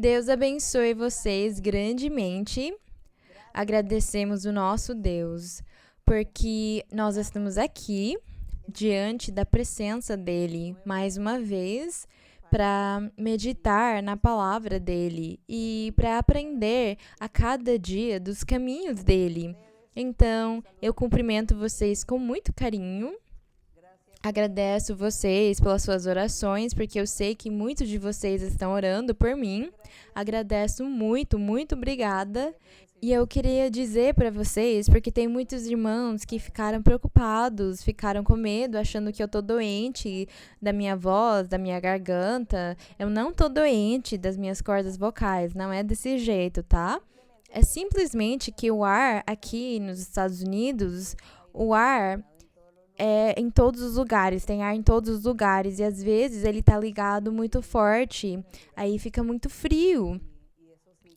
Deus abençoe vocês grandemente. Agradecemos o nosso Deus, porque nós estamos aqui diante da presença dele mais uma vez para meditar na palavra dele e para aprender a cada dia dos caminhos dele. Então, eu cumprimento vocês com muito carinho. Agradeço vocês pelas suas orações, porque eu sei que muitos de vocês estão orando por mim. Agradeço muito, muito obrigada. E eu queria dizer para vocês, porque tem muitos irmãos que ficaram preocupados, ficaram com medo, achando que eu tô doente da minha voz, da minha garganta. Eu não tô doente das minhas cordas vocais, não é desse jeito, tá? É simplesmente que o ar aqui nos Estados Unidos, o ar é em todos os lugares, tem ar em todos os lugares, e às vezes ele tá ligado muito forte, aí fica muito frio.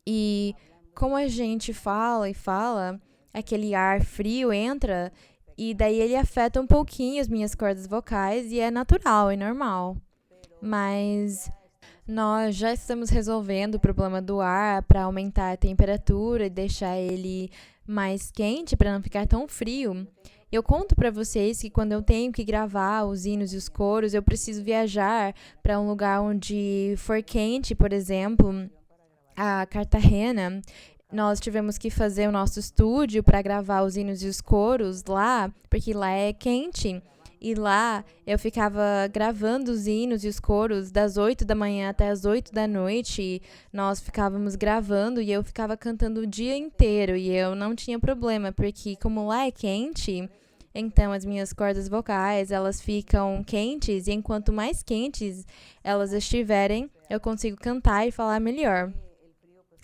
E como a gente fala e fala, aquele ar frio entra e daí ele afeta um pouquinho as minhas cordas vocais e é natural, é normal. Mas nós já estamos resolvendo o problema do ar para aumentar a temperatura e deixar ele mais quente para não ficar tão frio. Eu conto para vocês que quando eu tenho que gravar os hinos e os coros, eu preciso viajar para um lugar onde for quente, por exemplo, a Cartagena. Nós tivemos que fazer o nosso estúdio para gravar os hinos e os coros lá, porque lá é quente. E lá eu ficava gravando os hinos e os coros das 8 da manhã até as 8 da noite. Nós ficávamos gravando e eu ficava cantando o dia inteiro. E eu não tinha problema, porque como lá é quente, então as minhas cordas vocais elas ficam quentes. E enquanto mais quentes elas estiverem, eu consigo cantar e falar melhor.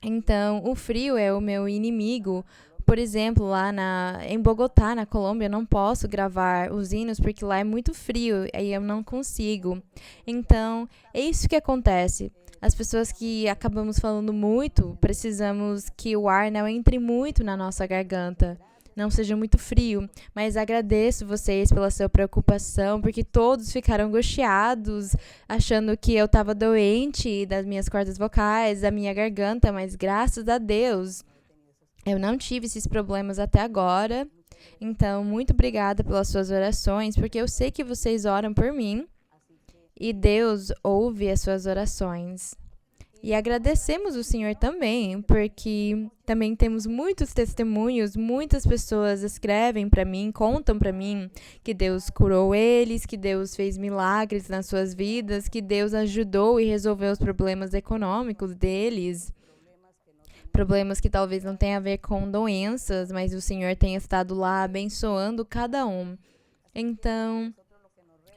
Então, o frio é o meu inimigo. Por exemplo, em Bogotá, na Colômbia, eu não posso gravar os hinos porque lá é muito frio, aí eu não consigo. Então, é isso que acontece. As pessoas que acabamos falando muito, precisamos que o ar não entre muito na nossa garganta. Não seja muito frio, mas agradeço vocês pela sua preocupação, porque todos ficaram angustiados, achando que eu estava doente das minhas cordas vocais, da minha garganta, mas graças a Deus eu não tive esses problemas até agora. Então, muito obrigada pelas suas orações, porque eu sei que vocês oram por mim e Deus ouve as suas orações. E agradecemos o Senhor também, porque também temos muitos testemunhos, muitas pessoas escrevem para mim, contam para mim que Deus curou eles, que Deus fez milagres nas suas vidas, que Deus ajudou e resolveu os problemas econômicos deles. Problemas que talvez não tenham a ver com doenças, mas o Senhor tem estado lá abençoando cada um. Então,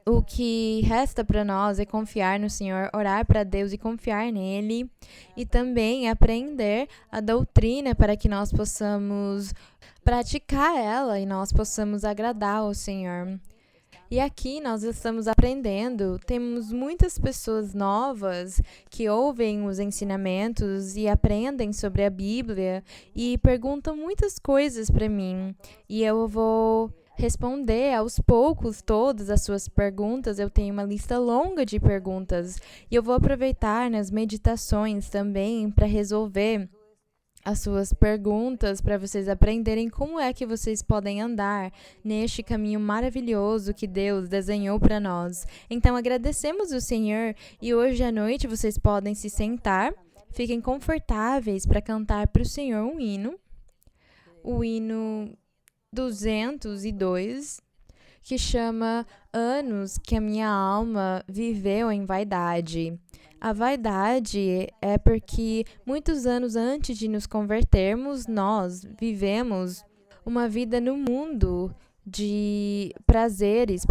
o que resta para nós é confiar no Senhor, orar para Deus e confiar nele, e também aprender a doutrina para que nós possamos praticar ela e nós possamos agradar ao Senhor. E aqui nós estamos aprendendo, temos muitas pessoas novas que ouvem os ensinamentos e aprendem sobre a Bíblia e perguntam muitas coisas para mim. E eu vou responder aos poucos todas as suas perguntas. Eu tenho uma lista longa de perguntas e eu vou aproveitar nas meditações também para resolver as suas perguntas, para vocês aprenderem como é que vocês podem andar neste caminho maravilhoso que Deus desenhou para nós. Então agradecemos o Senhor e hoje à noite vocês podem se sentar, fiquem confortáveis para cantar para o Senhor um hino, o hino 202, que chama Anos que a minha alma viveu em vaidade. A vaidade é porque muitos anos antes de nos convertermos, nós vivemos uma vida no mundo de prazeres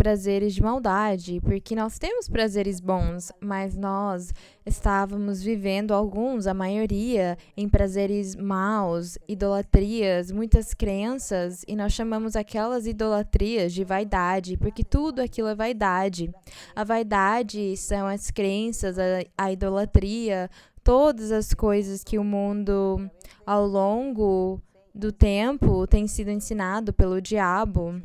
de maldade, porque nós temos prazeres bons, mas nós estávamos vivendo alguns, a maioria, em prazeres maus, idolatrias, muitas crenças, e nós chamamos aquelas idolatrias de vaidade, porque tudo aquilo é vaidade. A vaidade são as crenças, a idolatria, todas as coisas que o mundo, ao longo do tempo, tem sido ensinado pelo diabo.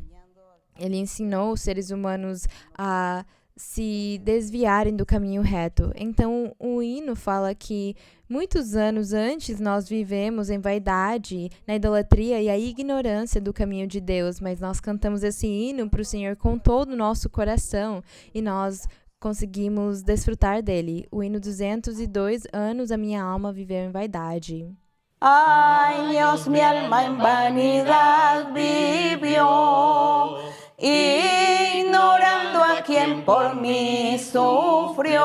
Ele ensinou os seres humanos a se desviarem do caminho reto. Então, o hino fala que muitos anos antes nós vivemos em vaidade, na idolatria e a ignorância do caminho de Deus, mas nós cantamos esse hino para o Senhor com todo o nosso coração e nós conseguimos desfrutar dele. O hino 202 anos a minha alma viveu em vaidade. Años mi alma en vanidad vivió, ignorando a quien por mí sufrió.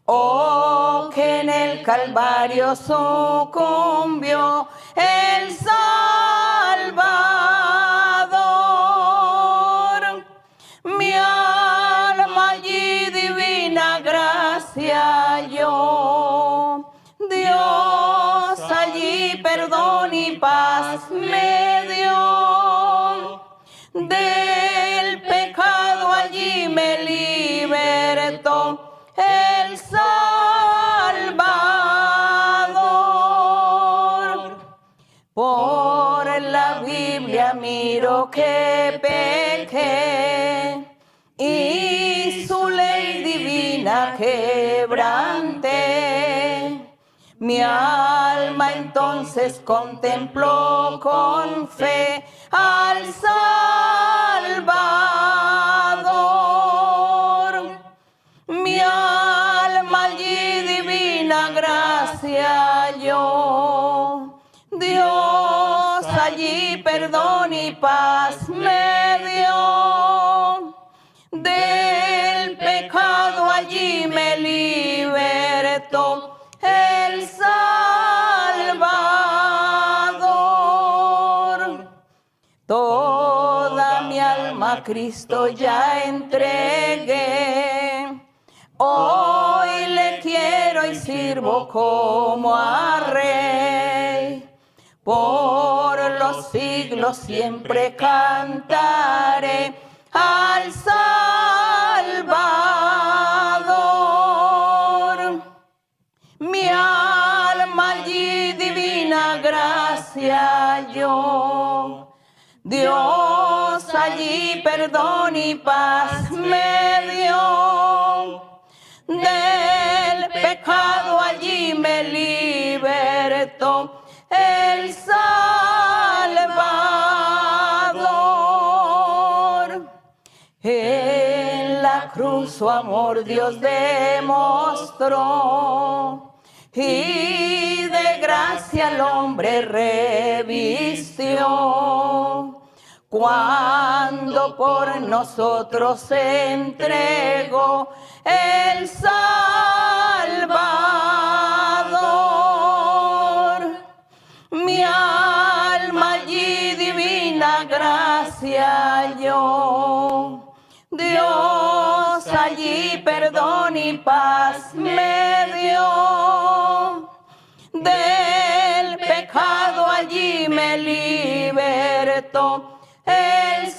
Oh, que en el Calvario sucumbió el Salvador. Mi alma allí divina gracia halló. Dios allí perdón y paz me dio. Del pecado allí me libertó el Salvador. Por la Biblia miro que pequé y su ley divina quebranté. Mi alma entonces contempló con fe al Salvador. Mi alma allí divina gracia halló. Dios allí perdón y paz me dio. Del pecado allí me libertó el Salvador. Toda mi alma a Cristo ya entregué. Hoy le quiero y sirvo como a Rey. Por los siglos siempre cantaré al Salvador. Mi alma allí divina gracia halló. Dios allí perdón y paz me dio. Del pecado allí me libertó el Salvador. En la cruz su amor Dios demostró y de gracia al hombre revistió. Cuando por nosotros se entregó el Salvador. Mi alma allí divina gracia halló. Dios allí perdón y paz me dio. Del pecado allí me libertó el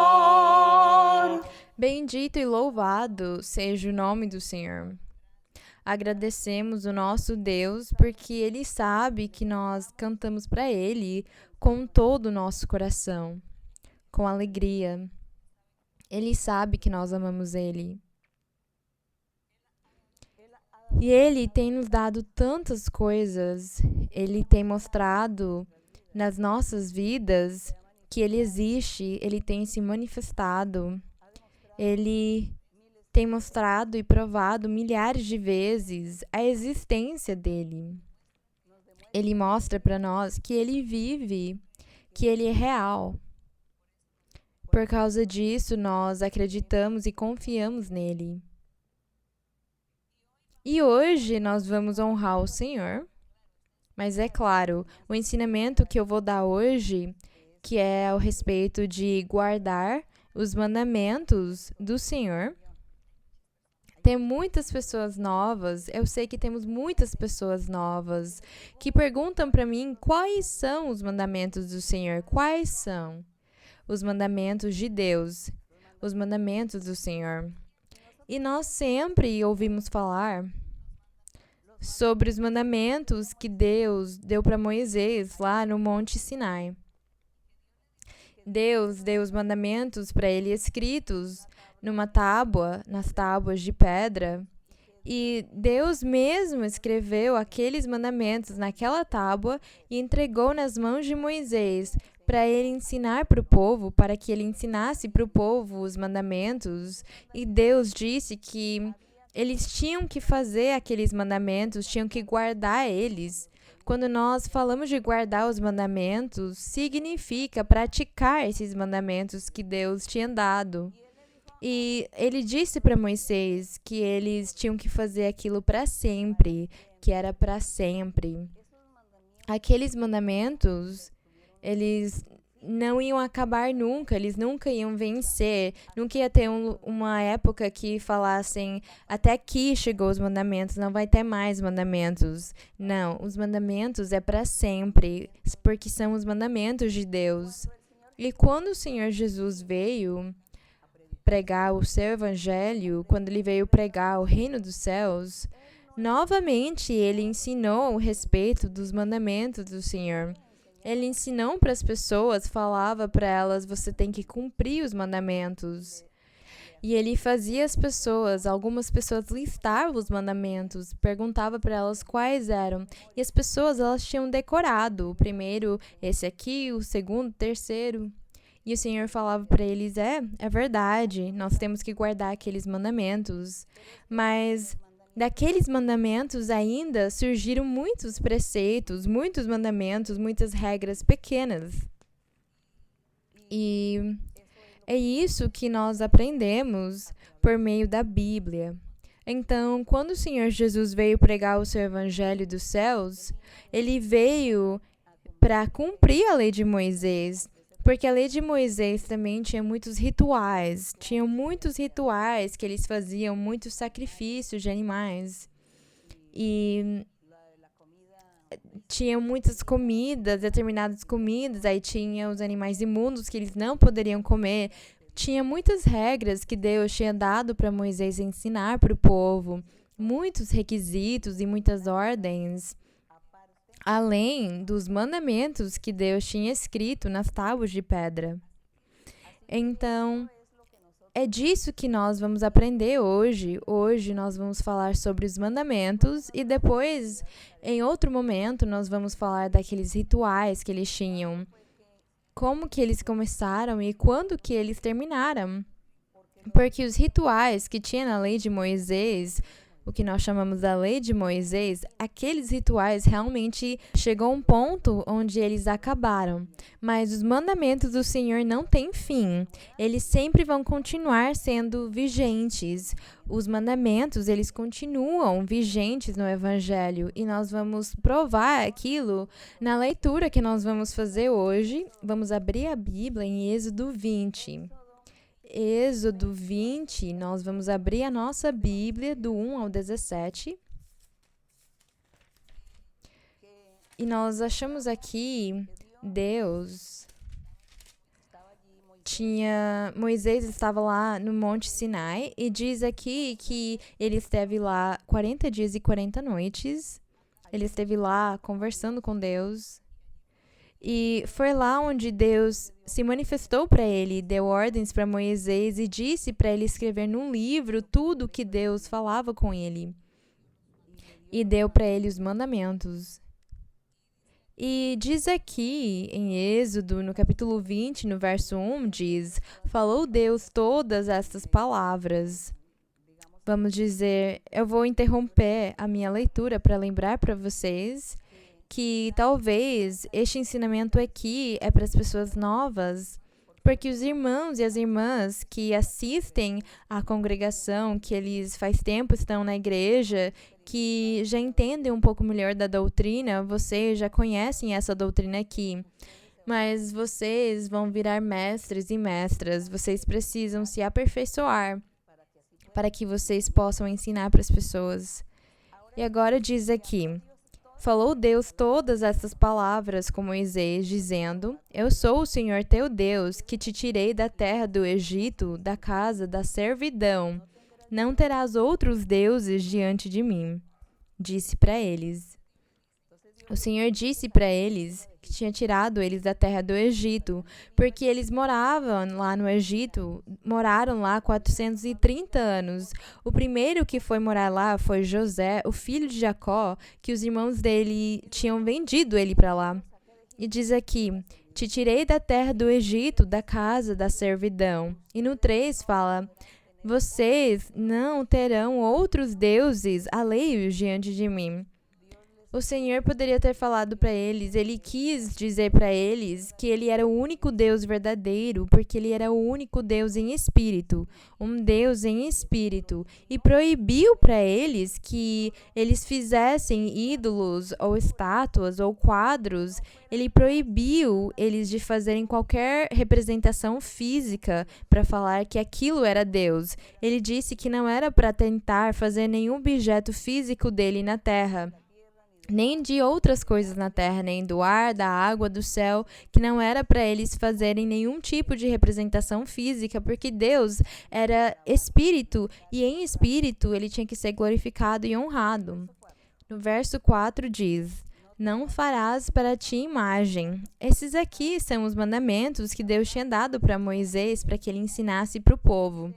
Salvador. Bendito e louvado seja o nome do Senhor. Agradecemos o nosso Deus porque Ele sabe que nós cantamos para Ele com todo o nosso coração, com alegria. Ele sabe que nós amamos Ele. E Ele tem nos dado tantas coisas, Ele tem mostrado nas nossas vidas que Ele existe, Ele tem se manifestado, Ele tem mostrado e provado milhares de vezes a existência dele. Ele mostra para nós que ele vive, que ele é real. Por causa disso, nós acreditamos e confiamos nele. E hoje nós vamos honrar o Senhor. Mas é claro, o ensinamento que eu vou dar hoje, que é ao respeito de guardar os mandamentos do Senhor. Tem muitas pessoas novas, eu sei que temos muitas pessoas novas que perguntam para mim quais são os mandamentos do Senhor, quais são os mandamentos de Deus, os mandamentos do Senhor. E nós sempre ouvimos falar sobre os mandamentos que Deus deu para Moisés lá no Monte Sinai. Deus deu os mandamentos para ele escritos numa tábua, nas tábuas de pedra. E Deus mesmo escreveu aqueles mandamentos naquela tábua e entregou nas mãos de Moisés para ele ensinar para o povo, para que ele ensinasse para o povo os mandamentos. E Deus disse que eles tinham que fazer aqueles mandamentos, tinham que guardar eles. Quando nós falamos de guardar os mandamentos, significa praticar esses mandamentos que Deus tinha dado. E ele disse para Moisés que eles tinham que fazer aquilo para sempre, que era para sempre. Aqueles mandamentos, eles não iam acabar nunca, eles nunca iam vencer, nunca ia ter uma época que falassem até aqui chegou os mandamentos, não vai ter mais mandamentos. Não, os mandamentos é para sempre, porque são os mandamentos de Deus. E quando o Senhor Jesus veio pregar o seu evangelho, quando ele veio pregar o reino dos céus, novamente ele ensinou o respeito dos mandamentos do Senhor. Ele ensinou para as pessoas, falava para elas, você tem que cumprir os mandamentos. E ele fazia algumas pessoas listavam os mandamentos, perguntava para elas quais eram. E as pessoas, elas tinham decorado, o primeiro, esse aqui, o segundo, o terceiro. E o Senhor falava para eles, é verdade, nós temos que guardar aqueles mandamentos. Mas daqueles mandamentos ainda surgiram muitos preceitos, muitos mandamentos, muitas regras pequenas. E é isso que nós aprendemos por meio da Bíblia. Então, quando o Senhor Jesus veio pregar o seu evangelho dos céus, ele veio para cumprir a lei de Moisés. Porque a lei de Moisés também tinha muitos rituais. Tinham muitos rituais que eles faziam, muitos sacrifícios de animais. E tinham muitas comidas, determinadas comidas. Aí tinha os animais imundos que eles não poderiam comer. Tinha muitas regras que Deus tinha dado para Moisés ensinar para o povo. Muitos requisitos e muitas ordens, além dos mandamentos que Deus tinha escrito nas tábuas de pedra. Então, é disso que nós vamos aprender hoje. Hoje nós vamos falar sobre os mandamentos e depois, em outro momento, nós vamos falar daqueles rituais que eles tinham, como que eles começaram e quando que eles terminaram. Porque os rituais que tinha na lei de Moisés, o que nós chamamos da lei de Moisés, aqueles rituais realmente chegou a um ponto onde eles acabaram. Mas os mandamentos do Senhor não têm fim. Eles sempre vão continuar sendo vigentes. Os mandamentos, eles continuam vigentes no Evangelho. E nós vamos provar aquilo na leitura que nós vamos fazer hoje. Vamos abrir a Bíblia em Êxodo 20. Êxodo 20, nós vamos abrir a nossa Bíblia do 1 ao 17. E nós achamos aqui Moisés estava lá no Monte Sinai e diz aqui que ele esteve lá 40 dias e 40 noites. Ele esteve lá conversando com Deus. E foi lá onde Deus se manifestou para ele, deu ordens para Moisés e disse para ele escrever num livro tudo o que Deus falava com ele. E deu para ele os mandamentos. E diz aqui em Êxodo, no capítulo 20, no verso 1, diz: falou Deus todas estas palavras. Vamos dizer, eu vou interromper a minha leitura para lembrar para vocês que talvez este ensinamento aqui é para as pessoas novas, porque os irmãos e as irmãs que assistem à congregação, que eles faz tempo estão na igreja, que já entendem um pouco melhor da doutrina, vocês já conhecem essa doutrina aqui. Mas vocês vão virar mestres e mestras, vocês precisam se aperfeiçoar para que vocês possam ensinar para as pessoas. E agora diz aqui: falou Deus todas essas palavras com Moisés, dizendo: eu sou o Senhor teu Deus, que te tirei da terra do Egito, da casa da servidão. Não terás outros deuses diante de mim. Disse para eles. O Senhor disse para eles que tinha tirado eles da terra do Egito, porque eles moravam lá no Egito, moraram lá 430 anos. O primeiro que foi morar lá foi José, o filho de Jacó, que os irmãos dele tinham vendido ele para lá. E diz aqui: te tirei da terra do Egito, da casa da servidão. E no 3 fala: vocês não terão outros deuses alheios diante de mim. O Senhor poderia ter falado para eles, ele quis dizer para eles que ele era o único Deus verdadeiro, porque ele era o único Deus em espírito, um Deus em espírito, e proibiu para eles que eles fizessem ídolos ou estátuas ou quadros. Ele proibiu eles de fazerem qualquer representação física para falar que aquilo era Deus. Ele disse que não era para tentar fazer nenhum objeto físico dele na terra, nem de outras coisas na terra, nem do ar, da água, do céu, que não era para eles fazerem nenhum tipo de representação física, porque Deus era espírito, e em espírito ele tinha que ser glorificado e honrado. No verso 4 diz: não farás para ti imagem. Esses aqui são os mandamentos que Deus tinha dado para Moisés para que ele ensinasse para o povo.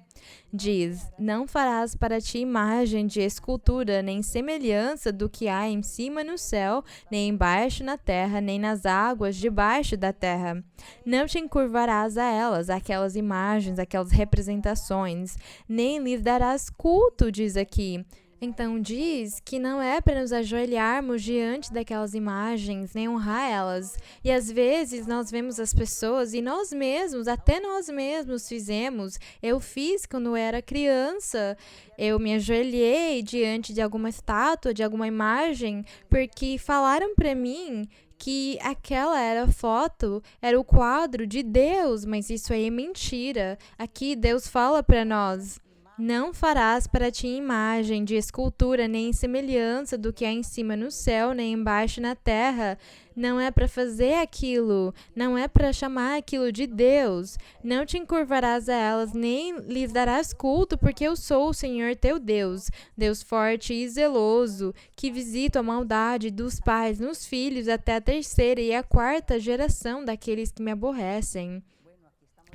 Diz: não farás para ti imagem de escultura, nem semelhança do que há em cima no céu, nem embaixo na terra, nem nas águas debaixo da terra. Não te encurvarás a elas, aquelas imagens, aquelas representações, nem lhes darás culto, diz aqui. Então diz que não é para nos ajoelharmos diante daquelas imagens, nem honrar elas. E às vezes nós vemos as pessoas e nós mesmos, até nós mesmos fizemos. Eu fiz quando eu era criança. Eu me ajoelhei diante de alguma estátua, de alguma imagem, porque falaram para mim que aquela era a foto, era o quadro de Deus, mas isso aí é mentira. Aqui Deus fala para nós: não farás para ti imagem de escultura, nem semelhança do que há em cima no céu, nem embaixo na terra. Não é para fazer aquilo, não é para chamar aquilo de Deus. Não te encurvarás a elas, nem lhes darás culto, porque eu sou o Senhor teu Deus, Deus forte e zeloso, que visito a maldade dos pais nos filhos até a terceira e a quarta geração daqueles que me aborrecem.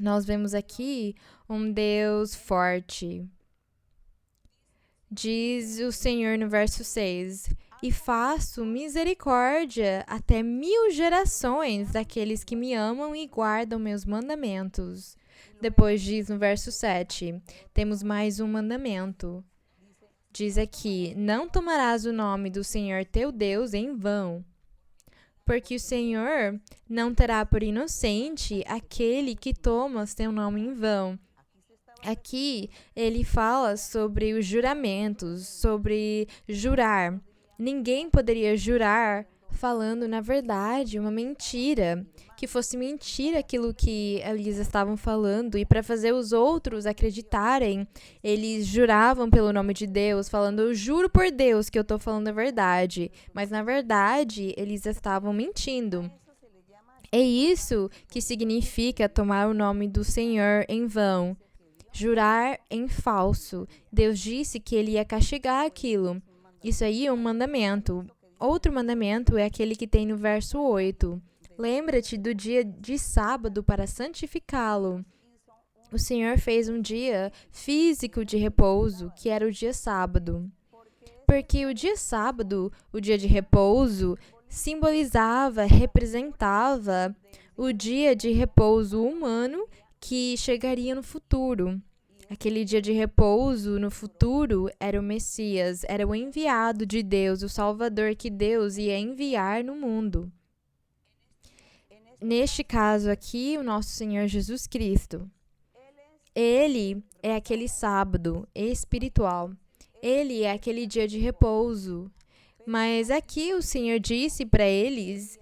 Nós vemos aqui um Deus forte. Diz o Senhor no verso 6: e faço misericórdia até 1000 gerações daqueles que me amam e guardam meus mandamentos. Depois diz no verso 7, temos mais um mandamento. Diz aqui: não tomarás o nome do Senhor teu Deus em vão, porque o Senhor não terá por inocente aquele que toma seu nome em vão. Aqui ele fala sobre os juramentos, sobre jurar. Ninguém poderia jurar falando, na verdade, uma mentira, que fosse mentira aquilo que eles estavam falando, e para fazer os outros acreditarem, eles juravam pelo nome de Deus, falando: eu juro por Deus que eu estou falando a verdade, mas na verdade eles estavam mentindo. É isso que significa tomar o nome do Senhor em vão. Jurar em falso. Deus disse que ele ia castigar aquilo. Isso aí é um mandamento. Outro mandamento é aquele que tem no verso 8. Lembra-te do dia de sábado para santificá-lo. O Senhor fez um dia físico de repouso, que era o dia sábado. Porque o dia sábado, o dia de repouso, simbolizava, representava o dia de repouso humano que chegaria no futuro. Aquele dia de repouso no futuro era o Messias, era o enviado de Deus, o Salvador que Deus ia enviar no mundo. Neste caso aqui, o nosso Senhor Jesus Cristo. Ele é aquele sábado espiritual. Ele é aquele dia de repouso. Mas aqui o Senhor disse para eles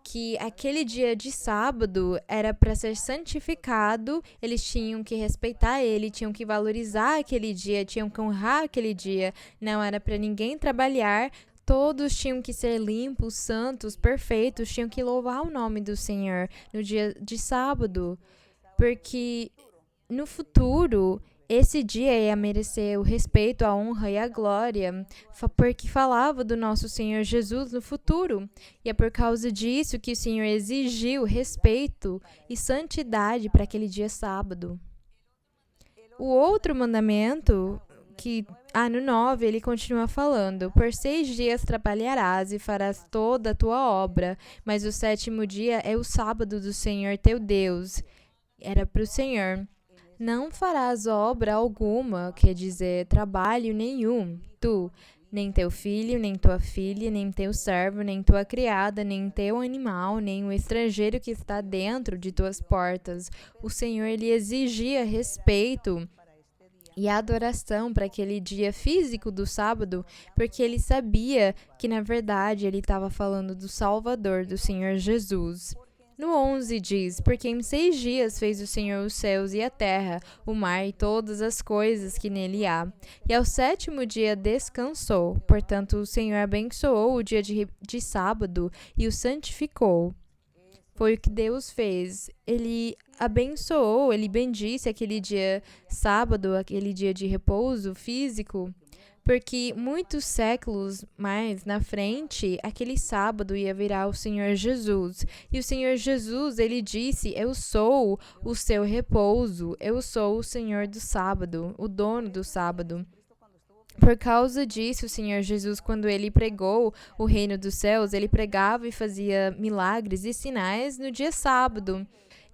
que aquele dia de sábado era para ser santificado, eles tinham que respeitar ele, tinham que valorizar aquele dia, tinham que honrar aquele dia, não era para ninguém trabalhar, todos tinham que ser limpos, santos, perfeitos, tinham que louvar o nome do Senhor no dia de sábado, porque no futuro esse dia ia merecer o respeito, a honra e a glória, porque falava do nosso Senhor Jesus no futuro. E é por causa disso que o Senhor exigiu respeito e santidade para aquele dia sábado. O outro mandamento, no 9, ele continua falando: por 6 dias trabalharás e farás toda a tua obra, mas o 7º dia é o sábado do Senhor teu Deus. Era para o Senhor. Não farás obra alguma, quer dizer, trabalho nenhum, tu, nem teu filho, nem tua filha, nem teu servo, nem tua criada, nem teu animal, nem o estrangeiro que está dentro de tuas portas. O Senhor lhe exigia respeito e adoração para aquele dia físico do sábado, porque ele sabia que, na verdade, ele estava falando do Salvador, do Senhor Jesus. No 11 diz: porque em 6 dias fez o Senhor os céus e a terra, o mar e todas as coisas que nele há. E ao 7º dia descansou. Portanto, o Senhor abençoou o dia de sábado e o santificou. Foi o que Deus fez. Ele abençoou, ele bendisse aquele dia sábado, aquele dia de repouso físico, porque muitos séculos mais na frente, aquele sábado ia virar o Senhor Jesus. E o Senhor Jesus, ele disse: eu sou o seu repouso, eu sou o Senhor do sábado, o dono do sábado. Por causa disso, o Senhor Jesus, quando ele pregou o reino dos céus, ele pregava e fazia milagres e sinais no dia sábado.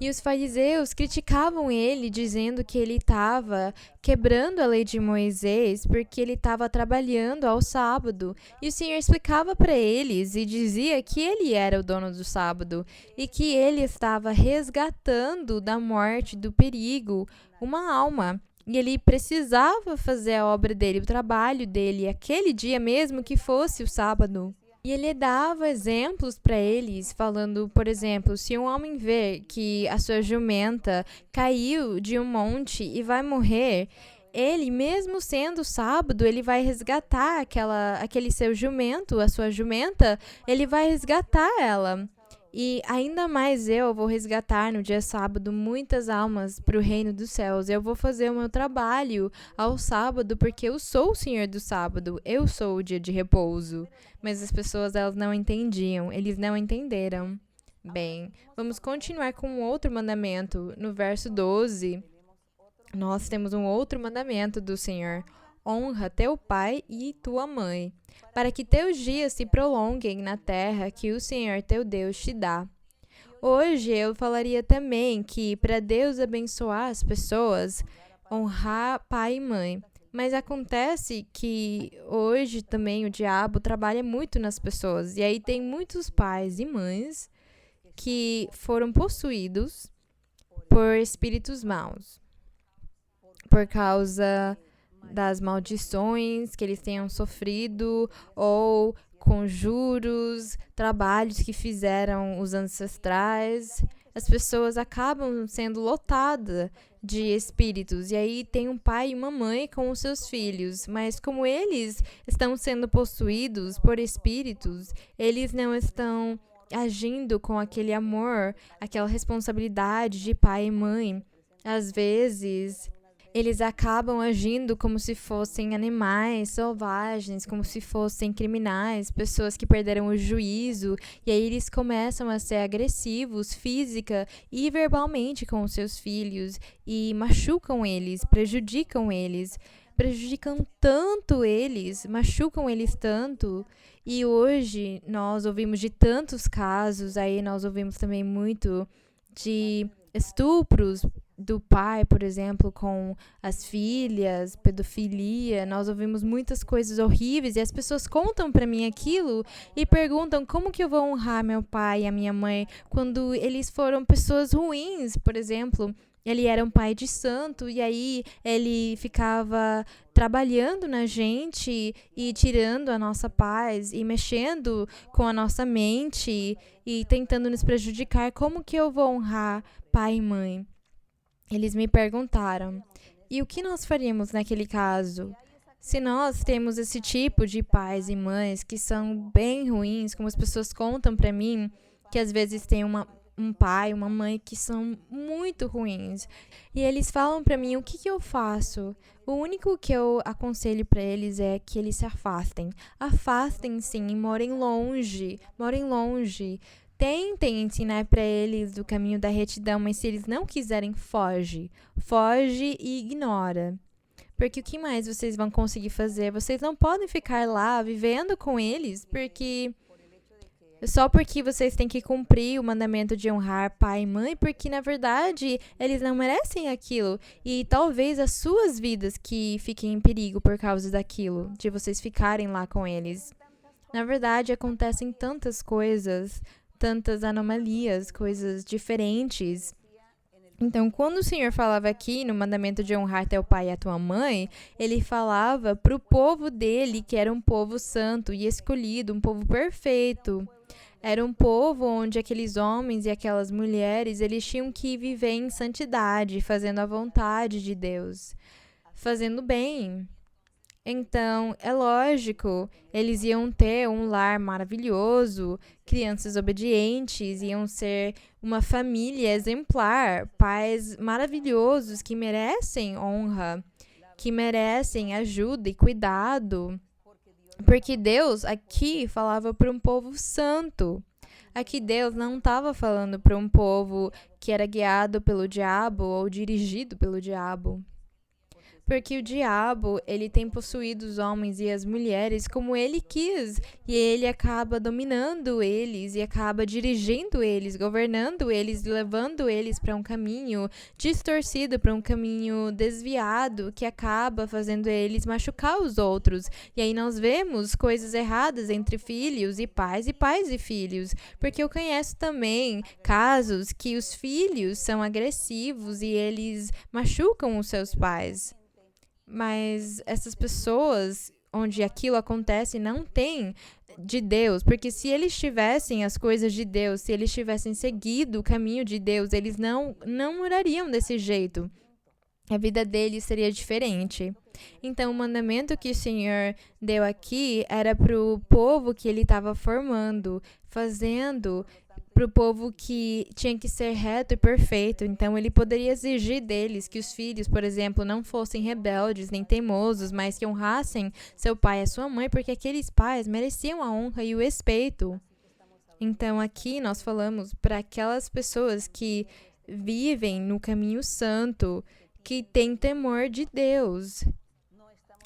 E os fariseus criticavam ele, dizendo que ele estava quebrando a lei de Moisés porque ele estava trabalhando ao sábado. E o Senhor explicava para eles e dizia que ele era o dono do sábado e que ele estava resgatando da morte, do perigo, uma alma. E ele precisava fazer a obra dele, o trabalho dele, aquele dia mesmo que fosse o sábado. E ele dava exemplos para eles, falando, por exemplo, se um homem vê que a sua jumenta caiu de um monte e vai morrer, ele, mesmo sendo sábado, ele vai resgatar aquele seu jumento, a sua jumenta, ele vai resgatar ela. E ainda mais eu vou resgatar no dia sábado muitas almas para o reino dos céus. Eu vou fazer o meu trabalho ao sábado porque eu sou o Senhor do sábado. Eu sou o dia de repouso. Mas as pessoas, elas não entendiam. Eles não entenderam. Bem, vamos continuar com outro mandamento. No verso 12, nós temos um outro mandamento do Senhor. Honra teu pai e tua mãe, para que teus dias se prolonguem na terra que o Senhor teu Deus te dá. Hoje eu falaria também que para Deus abençoar as pessoas, honrar pai e mãe. Mas acontece que hoje também o diabo trabalha muito nas pessoas. E aí tem muitos pais e mães que foram possuídos por espíritos maus, por causa das maldições que eles tenham sofrido ou conjuros, trabalhos que fizeram os ancestrais. As pessoas acabam sendo lotadas de espíritos. E aí tem um pai e uma mãe com os seus filhos. Mas como eles estão sendo possuídos por espíritos, eles não estão agindo com aquele amor, aquela responsabilidade de pai e mãe. Às vezes eles acabam agindo como se fossem animais selvagens, como se fossem criminais, pessoas que perderam o juízo, e aí eles começam a ser agressivos física e verbalmente com os seus filhos e machucam eles, prejudicam tanto eles, machucam eles tanto. E hoje nós ouvimos de tantos casos, aí nós ouvimos também muito de estupros do pai, por exemplo, com as filhas, pedofilia. Nós ouvimos muitas coisas horríveis e as pessoas contam para mim aquilo e perguntam como que eu vou honrar meu pai e a minha mãe quando eles foram pessoas ruins. Por exemplo, ele era um pai de santo e aí ele ficava trabalhando na gente e tirando a nossa paz e mexendo com a nossa mente e tentando nos prejudicar. Como que eu vou honrar pai e mãe? Eles me perguntaram, e o que nós faríamos naquele caso? Se nós temos esse tipo de pais e mães que são bem ruins, como as pessoas contam para mim, que às vezes tem uma um pai, uma mãe que são muito ruins. E eles falam pra mim o que eu faço. O único que eu aconselho pra eles é que eles se afastem. Afastem sim, e morem longe. Morem longe. Tentem ensinar pra eles do caminho da retidão, mas se eles não quiserem, foge. Foge e ignora. Porque o que mais vocês vão conseguir fazer? Vocês não podem ficar lá vivendo com eles, porque só porque vocês têm que cumprir o mandamento de honrar pai e mãe, porque na verdade eles não merecem aquilo. E talvez as suas vidas que fiquem em perigo por causa daquilo, de vocês ficarem lá com eles. Na verdade, acontecem tantas coisas, tantas anomalias, coisas diferentes. Então, quando o Senhor falava aqui no mandamento de honrar teu pai e a tua mãe, ele falava para o povo dele, que era um povo santo e escolhido, um povo perfeito. Era um povo onde aqueles homens e aquelas mulheres, eles tinham que viver em santidade, fazendo a vontade de Deus, fazendo bem. Então, é lógico, eles iam ter um lar maravilhoso, crianças obedientes, iam ser uma família exemplar, pais maravilhosos que merecem honra, que merecem ajuda e cuidado. Porque Deus aqui falava para um povo santo. Aqui Deus não estava falando para um povo que era guiado pelo diabo ou dirigido pelo diabo. Porque o diabo, ele tem possuído os homens e as mulheres como ele quis, e ele acaba dominando eles, e acaba dirigindo eles, governando eles, levando eles para um caminho distorcido, para um caminho desviado, que acaba fazendo eles machucar os outros. E aí nós vemos coisas erradas entre filhos e pais e filhos, porque eu conheço também casos que os filhos são agressivos e eles machucam os seus pais. Mas essas pessoas onde aquilo acontece não têm de Deus, porque se eles tivessem as coisas de Deus, se eles tivessem seguido o caminho de Deus, eles não orariam desse jeito. A vida deles seria diferente. Então, o mandamento que o Senhor deu aqui era para o povo que ele estava formando, fazendo para o povo que tinha que ser reto e perfeito. Então, ele poderia exigir deles que os filhos, por exemplo, não fossem rebeldes nem teimosos, mas que honrassem seu pai e a sua mãe, porque aqueles pais mereciam a honra e o respeito. Então, aqui nós falamos para aquelas pessoas que vivem no caminho santo, que têm temor de Deus.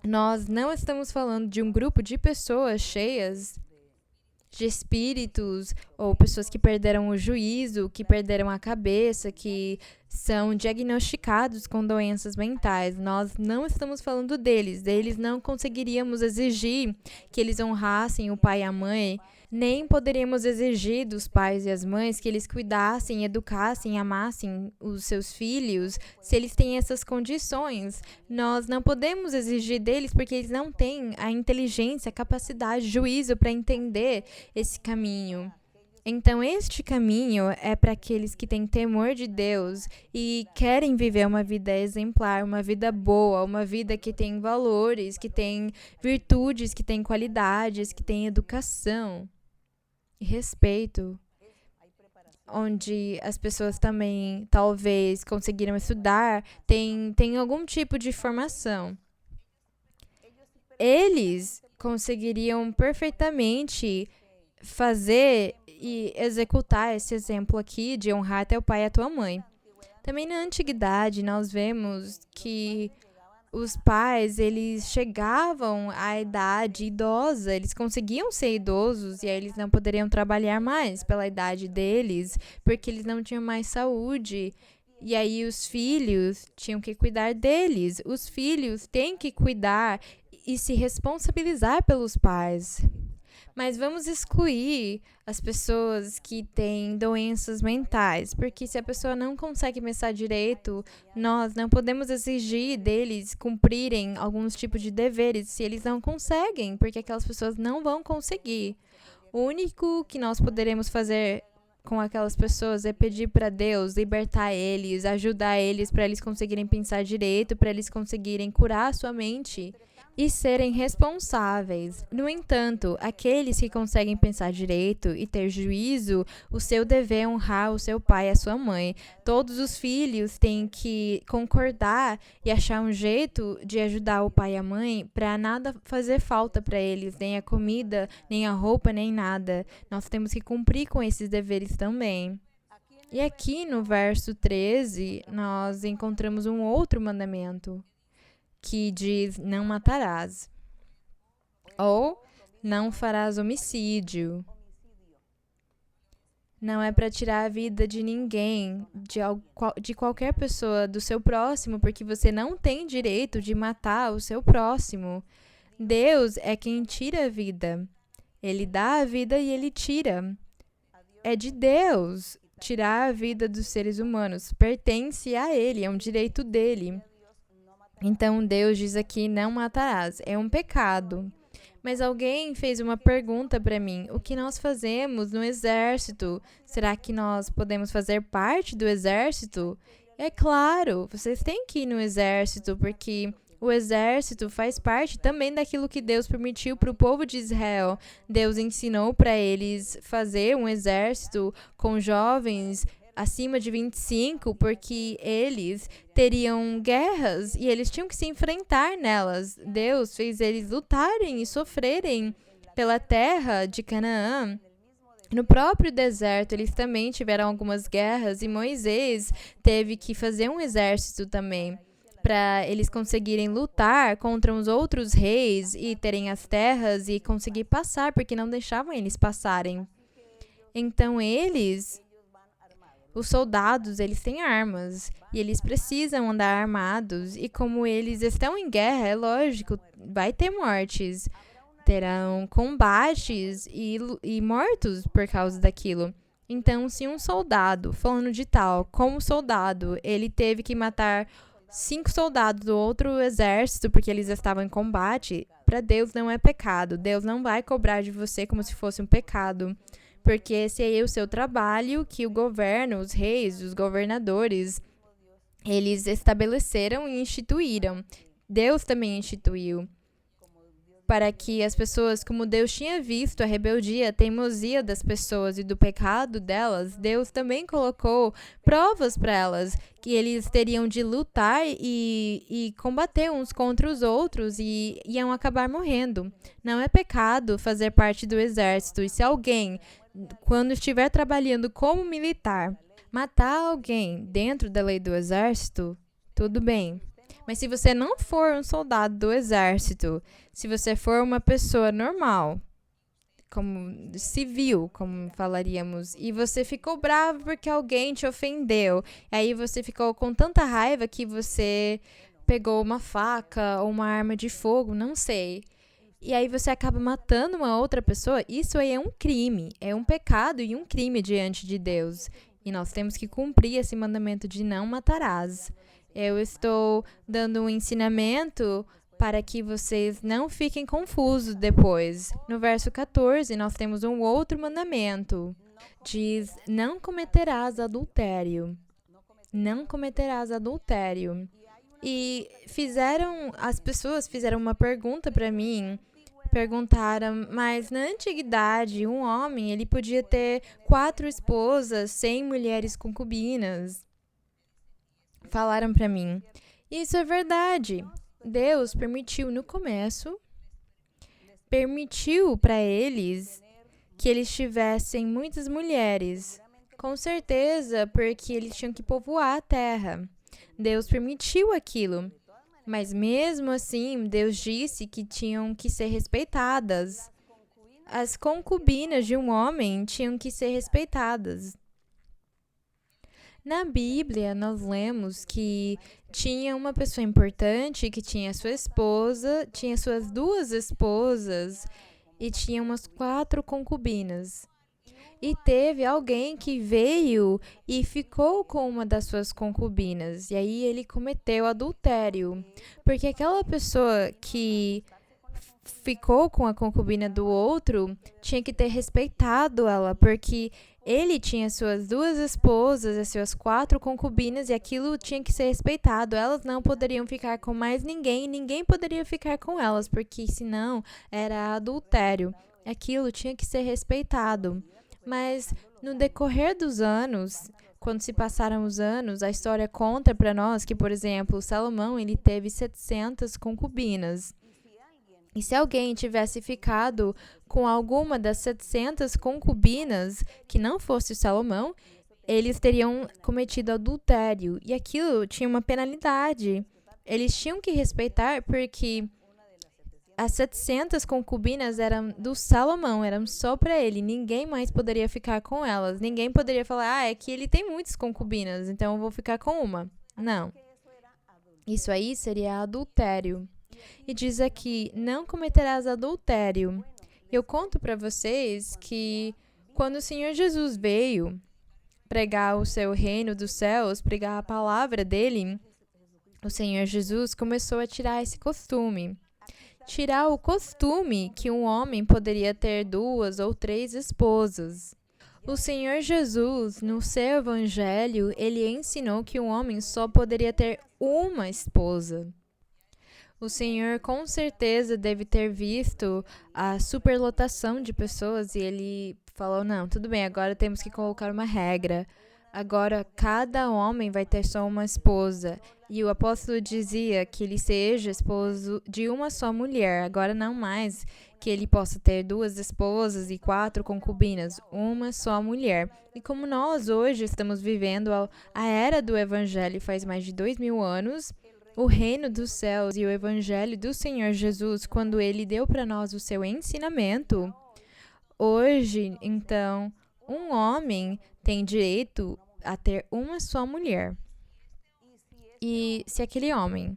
Nós não estamos falando de um grupo de pessoas cheias de espíritos, ou pessoas que perderam o juízo, que perderam a cabeça, que são diagnosticados com doenças mentais. Nós não estamos falando deles. Deles não conseguiríamos exigir que eles honrassem o pai e a mãe, nem poderíamos exigir dos pais e as mães que eles cuidassem, educassem, amassem os seus filhos, se eles têm essas condições. Nós não podemos exigir deles porque eles não têm a inteligência, a capacidade, juízo para entender esse caminho. Então, este caminho é para aqueles que têm temor de Deus e querem viver uma vida exemplar, uma vida boa, uma vida que tem valores, que tem virtudes, que tem qualidades, que tem educação e respeito, onde as pessoas também talvez conseguiram estudar, tem algum tipo de formação. Eles conseguiriam perfeitamente fazer e executar esse exemplo aqui de honrar teu pai e a tua mãe. Também na antiguidade nós vemos que os pais, eles chegavam à idade idosa, eles conseguiam ser idosos e aí eles não poderiam trabalhar mais pela idade deles, porque eles não tinham mais saúde. E aí os filhos tinham que cuidar deles. Os filhos têm que cuidar e se responsabilizar pelos pais. Mas vamos excluir as pessoas que têm doenças mentais, porque se a pessoa não consegue pensar direito, nós não podemos exigir deles cumprirem alguns tipos de deveres se eles não conseguem, porque aquelas pessoas não vão conseguir. O único que nós poderemos fazer com aquelas pessoas é pedir para Deus libertar eles, ajudar eles para eles conseguirem pensar direito, para eles conseguirem curar a sua mente e serem responsáveis. No entanto, aqueles que conseguem pensar direito e ter juízo, o seu dever é honrar o seu pai e a sua mãe. Todos os filhos têm que concordar e achar um jeito de ajudar o pai e a mãe para nada fazer falta para eles, nem a comida, nem a roupa, nem nada. Nós temos que cumprir com esses deveres também. E aqui no verso 13, nós encontramos um outro mandamento que diz: não matarás, ou não farás homicídio. Não é para tirar a vida de ninguém, de qualquer pessoa, do seu próximo, porque você não tem direito de matar o seu próximo. Deus é quem tira a vida. Ele dá a vida e ele tira. É de Deus tirar a vida dos seres humanos. Pertence a ele, é um direito dele. Então, Deus diz aqui: não matarás. É um pecado. Mas alguém fez uma pergunta para mim: o que nós fazemos no exército? Será que nós podemos fazer parte do exército? É claro, vocês têm que ir no exército, porque o exército faz parte também daquilo que Deus permitiu para o povo de Israel. Deus ensinou para eles fazer um exército com jovens acima de 25, porque eles teriam guerras e eles tinham que se enfrentar nelas. Deus fez eles lutarem e sofrerem pela terra de Canaã. No próprio deserto, eles também tiveram algumas guerras e Moisés teve que fazer um exército também para eles conseguirem lutar contra os outros reis e terem as terras e conseguir passar, porque não deixavam eles passarem. Então, os soldados, eles têm armas e eles precisam andar armados. E como eles estão em guerra, é lógico, vai ter mortes. Terão combates e mortos por causa daquilo. Então, se um soldado, falando de tal, como soldado, ele teve que matar 5 soldados do outro exército porque eles estavam em combate, para Deus não é pecado. Deus não vai cobrar de você como se fosse um pecado. Porque esse é o seu trabalho que o governo, os reis, os governadores, eles estabeleceram e instituíram. Deus também instituiu. Para que as pessoas, como Deus tinha visto a rebeldia, a teimosia das pessoas e do pecado delas, Deus também colocou provas para elas, que eles teriam de lutar e combater uns contra os outros e iam acabar morrendo. Não é pecado fazer parte do exército. E se alguém, quando estiver trabalhando como militar, matar alguém dentro da lei do exército, tudo bem. Mas se você não for um soldado do exército, se você for uma pessoa normal, como civil, como falaríamos, e você ficou bravo porque alguém te ofendeu, aí você ficou com tanta raiva que você pegou uma faca ou uma arma de fogo, não sei, e aí você acaba matando uma outra pessoa, isso aí é um crime, é um pecado e um crime diante de Deus. E nós temos que cumprir esse mandamento de não matarás. Eu estou dando um ensinamento para que vocês não fiquem confusos depois. No verso 14, nós temos um outro mandamento. Diz: não cometerás adultério. Não cometerás adultério. E as pessoas fizeram uma pergunta para mim. Perguntaram: mas na antiguidade, um homem ele podia ter 4 esposas, 100 mulheres concubinas. Falaram para mim. Isso é verdade. Deus permitiu no começo, permitiu para eles que eles tivessem muitas mulheres. Com certeza, porque eles tinham que povoar a terra. Deus permitiu aquilo. Mas mesmo assim, Deus disse que tinham que ser respeitadas. As concubinas de um homem tinham que ser respeitadas. Na Bíblia, nós lemos que tinha uma pessoa importante que tinha sua esposa, tinha suas 2 esposas e tinha umas 4 concubinas. E teve alguém que veio e ficou com uma das suas concubinas. E aí ele cometeu adultério. Porque aquela pessoa que ficou com a concubina do outro tinha que ter respeitado ela, porque Ele tinha suas 2 esposas e suas 4 concubinas e aquilo tinha que ser respeitado. Elas não poderiam ficar com mais ninguém e ninguém poderia ficar com elas, porque senão era adultério. Aquilo tinha que ser respeitado. Mas no decorrer dos anos, quando se passaram os anos, a história conta para nós que, por exemplo, Salomão ele teve 700 concubinas. E se alguém tivesse ficado com alguma das 700 concubinas que não fosse o Salomão, eles teriam cometido adultério. E aquilo tinha uma penalidade. Eles tinham que respeitar porque as 700 concubinas eram do Salomão, eram só para ele. Ninguém mais poderia ficar com elas. Ninguém poderia falar, é que ele tem muitas concubinas, então eu vou ficar com uma. Não. Isso aí seria adultério. E diz aqui, não cometerás adultério. Eu conto para vocês que quando o Senhor Jesus veio pregar o seu reino dos céus, pregar a palavra dele, o Senhor Jesus começou a tirar esse costume. Tirar o costume que um homem poderia ter 2 ou 3 esposas. O Senhor Jesus, no seu evangelho, ele ensinou que um homem só poderia ter uma esposa. O Senhor com certeza deve ter visto a superlotação de pessoas e ele falou, não, tudo bem, agora temos que colocar uma regra. Agora cada homem vai ter só uma esposa. E o apóstolo dizia que ele seja esposo de uma só mulher. Agora não mais que ele possa ter 2 esposas e 4 concubinas. Uma só mulher. E como nós hoje estamos vivendo a era do evangelho faz mais de 2000 anos, o reino dos céus e o evangelho do Senhor Jesus, quando ele deu para nós o seu ensinamento, hoje, então, um homem tem direito a ter uma só mulher. E se aquele homem,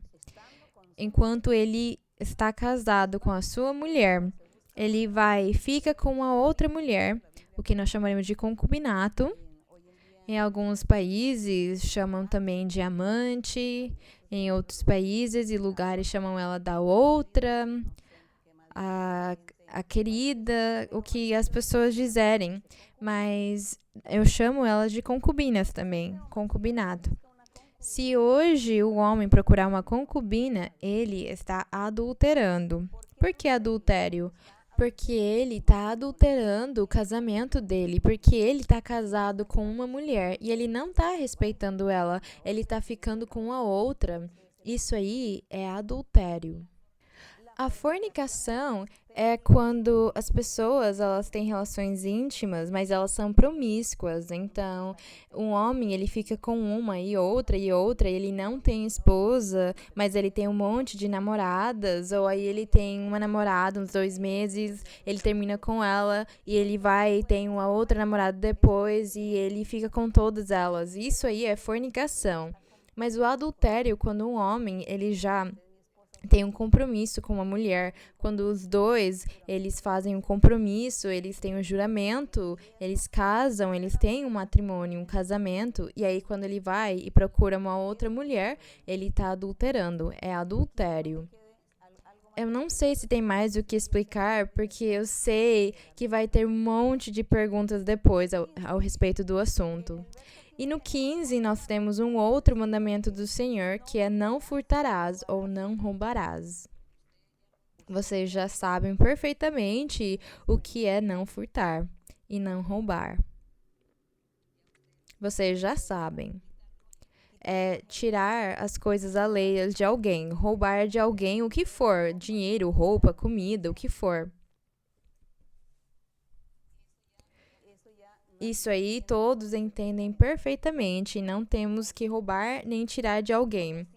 enquanto ele está casado com a sua mulher, ele fica com uma outra mulher, o que nós chamaremos de concubinato. Em alguns países chamam também de amante, em outros países e lugares chamam ela da outra, a querida, o que as pessoas dizerem. Mas eu chamo elas de concubinas também, concubinato. Se hoje o homem procurar uma concubina, ele está adulterando. Por que adultério? Porque ele está adulterando o casamento dele, porque ele está casado com uma mulher e ele não está respeitando ela, ele está ficando com a outra. Isso aí é adultério. A fornicação é quando as pessoas elas têm relações íntimas, mas elas são promíscuas. Então, um homem ele fica com uma e outra, ele não tem esposa, mas ele tem um monte de namoradas, ou aí ele tem uma namorada uns 2 meses, ele termina com ela e ele vai e tem uma outra namorada depois e ele fica com todas elas. Isso aí é fornicação. Mas o adultério, quando um homem ele já tem um compromisso com uma mulher, quando os dois, eles fazem um compromisso, eles têm um juramento, eles casam, eles têm um matrimônio, um casamento, e aí quando ele vai e procura uma outra mulher, ele está adulterando, é adultério. Eu não sei se tem mais o que explicar, porque eu sei que vai ter um monte de perguntas depois ao respeito do assunto. E no 15, nós temos um outro mandamento do Senhor, que é não furtarás ou não roubarás. Vocês já sabem perfeitamente o que é não furtar e não roubar. Vocês já sabem. É tirar as coisas alheias de alguém, roubar de alguém o que for, dinheiro, roupa, comida, o que for. Isso aí todos entendem perfeitamente, não temos que roubar nem tirar de alguém.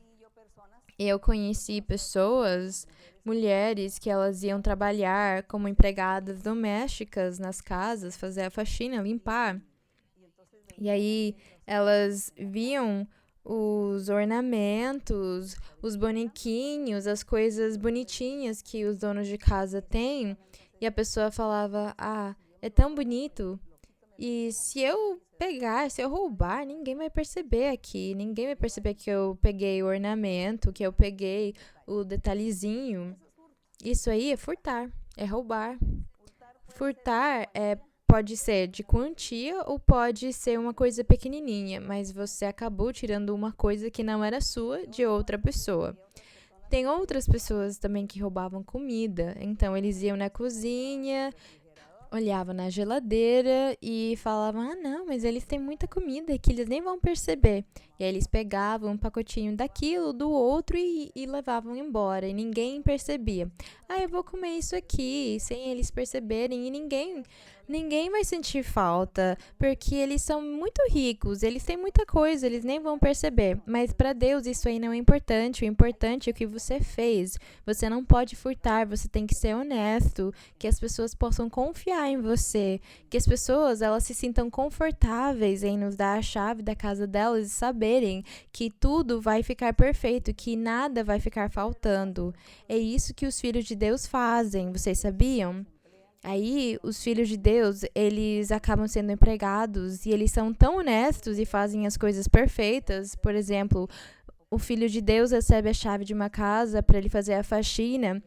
Eu conheci pessoas, mulheres, que elas iam trabalhar como empregadas domésticas nas casas, fazer a faxina, limpar. E aí elas viam os ornamentos, os bonequinhos, as coisas bonitinhas que os donos de casa têm, e a pessoa falava, é tão bonito. E se eu roubar, ninguém vai perceber aqui. Ninguém vai perceber que eu peguei o ornamento, que eu peguei o detalhezinho. Isso aí é furtar, é roubar. Furtar é pode ser de quantia ou pode ser uma coisa pequenininha, mas você acabou tirando uma coisa que não era sua de outra pessoa. Tem outras pessoas também que roubavam comida, então eles iam na cozinha, olhavam na geladeira e falavam, não, mas eles têm muita comida que eles nem vão perceber. E aí eles pegavam um pacotinho daquilo, do outro e levavam embora, e ninguém percebia. Eu vou comer isso aqui, sem eles perceberem, e ninguém vai sentir falta, porque eles são muito ricos, eles têm muita coisa, eles nem vão perceber. Mas para Deus isso aí não é importante, o importante é o que você fez. Você não pode furtar, você tem que ser honesto, que as pessoas possam confiar em você, que as pessoas elas se sintam confortáveis em nos dar a chave da casa delas e saberem que tudo vai ficar perfeito, que nada vai ficar faltando. É isso que os filhos de Deus fazem, vocês sabiam? Aí, os filhos de Deus, eles acabam sendo empregados e eles são tão honestos e fazem as coisas perfeitas. Por exemplo, o filho de Deus recebe a chave de uma casa para ele fazer a faxina,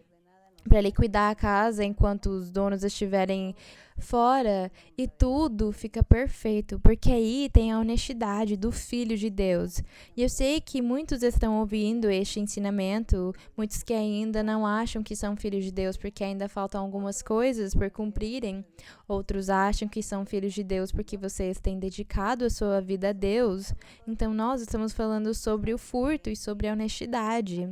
para ele cuidar a casa enquanto os donos estiverem fora, e tudo fica perfeito, porque aí tem a honestidade do Filho de Deus. E eu sei que muitos estão ouvindo este ensinamento, muitos que ainda não acham que são filhos de Deus porque ainda faltam algumas coisas por cumprirem, outros acham que são filhos de Deus porque vocês têm dedicado a sua vida a Deus. Então nós estamos falando sobre o furto e sobre a honestidade.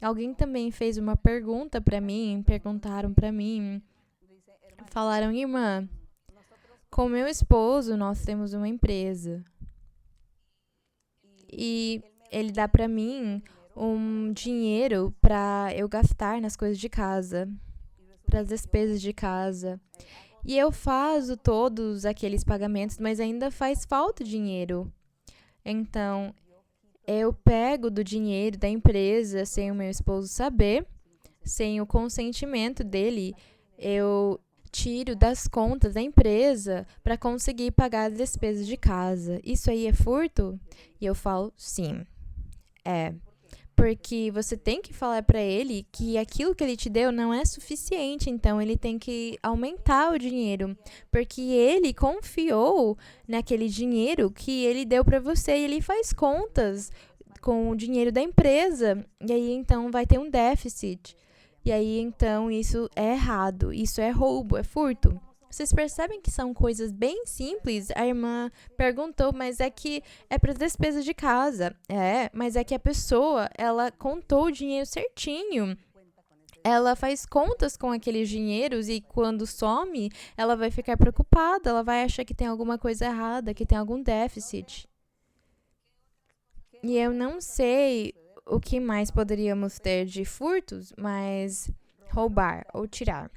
Alguém também fez uma pergunta para mim, perguntaram para mim, falaram, irmã, com meu esposo nós temos uma empresa e ele dá para mim um dinheiro para eu gastar nas coisas de casa, para as despesas de casa. E eu faço todos aqueles pagamentos, mas ainda faz falta dinheiro. Então, eu pego do dinheiro da empresa sem o meu esposo saber, sem o consentimento dele, eu tiro das contas da empresa para conseguir pagar as despesas de casa. Isso aí é furto? E eu falo, sim, é. Porque você tem que falar para ele que aquilo que ele te deu não é suficiente, então ele tem que aumentar o dinheiro, porque ele confiou naquele dinheiro que ele deu para você e ele faz contas com o dinheiro da empresa, e aí então vai ter um déficit. E aí então isso é errado, isso é roubo, é furto. Vocês percebem que são coisas bem simples? A irmã perguntou, mas é que é para as despesas de casa. Mas é que a pessoa, ela contou o dinheiro certinho. Ela faz contas com aqueles dinheiros e quando some, ela vai ficar preocupada, ela vai achar que tem alguma coisa errada, que tem algum déficit. E eu não sei o que mais poderíamos ter de furtos, mas roubar ou tirar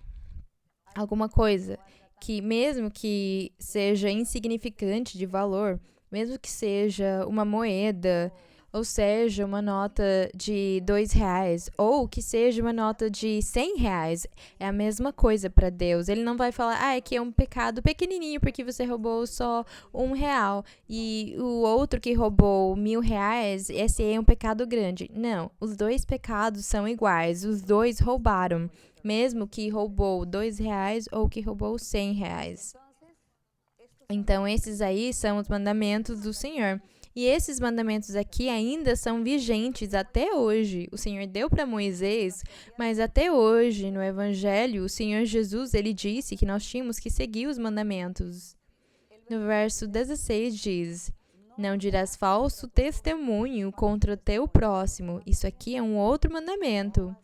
alguma coisa que, mesmo que seja insignificante de valor, mesmo que seja uma moeda, ou seja, uma nota de R$2, ou que seja uma nota de R$100, é a mesma coisa para Deus. Ele não vai falar, é que é um pecado pequenininho porque você roubou só R$1, e o outro que roubou R$1.000, esse é um pecado grande. Não, os dois pecados são iguais, os dois roubaram, mesmo que roubou R$2 ou que roubou R$100. Então, esses aí são os mandamentos do Senhor. E esses mandamentos aqui ainda são vigentes até hoje. O Senhor deu para Moisés, mas até hoje, no Evangelho, o Senhor Jesus, ele disse que nós tínhamos que seguir os mandamentos. No verso 16 diz, não dirás falso testemunho contra o teu próximo. Isso aqui é um outro mandamento.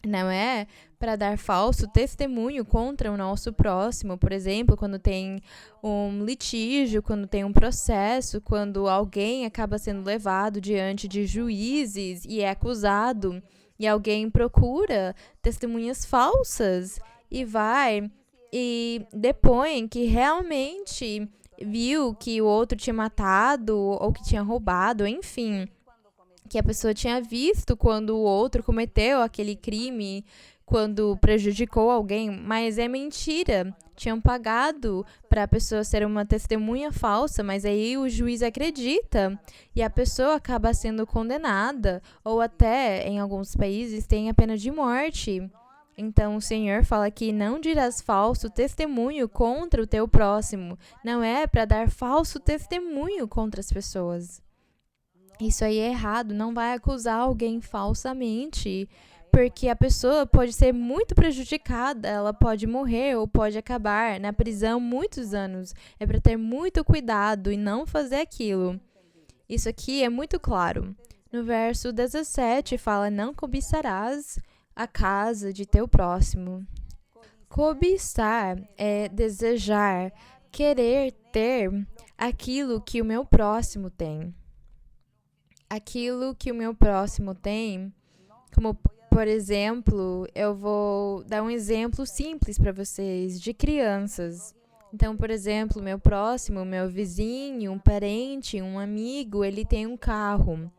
Não é para dar falso testemunho contra o nosso próximo, por exemplo, quando tem um litígio, quando tem um processo, quando alguém acaba sendo levado diante de juízes e é acusado, e alguém procura testemunhas falsas e vai e depõe que realmente viu que o outro tinha matado ou que tinha roubado, enfim, que a pessoa tinha visto quando o outro cometeu aquele crime, quando prejudicou alguém, mas é mentira. Tinham pagado para a pessoa ser uma testemunha falsa, mas aí o juiz acredita e a pessoa acaba sendo condenada, ou até, em alguns países, tem a pena de morte. Então, o Senhor fala que não dirás falso testemunho contra o teu próximo. Não é para dar falso testemunho contra as pessoas. Isso aí é errado. Não vai acusar alguém falsamente, porque a pessoa pode ser muito prejudicada. Ela pode morrer ou pode acabar na prisão muitos anos. É para ter muito cuidado e não fazer aquilo. Isso aqui é muito claro. No verso 17 fala: não cobiçarás a casa de teu próximo. Cobiçar é desejar, querer ter aquilo que o meu próximo tem. Aquilo que o meu próximo tem, como, por exemplo, eu vou dar um exemplo simples para vocês, de crianças. Então, por exemplo, meu próximo, meu vizinho, um parente, um amigo, ele tem um carro.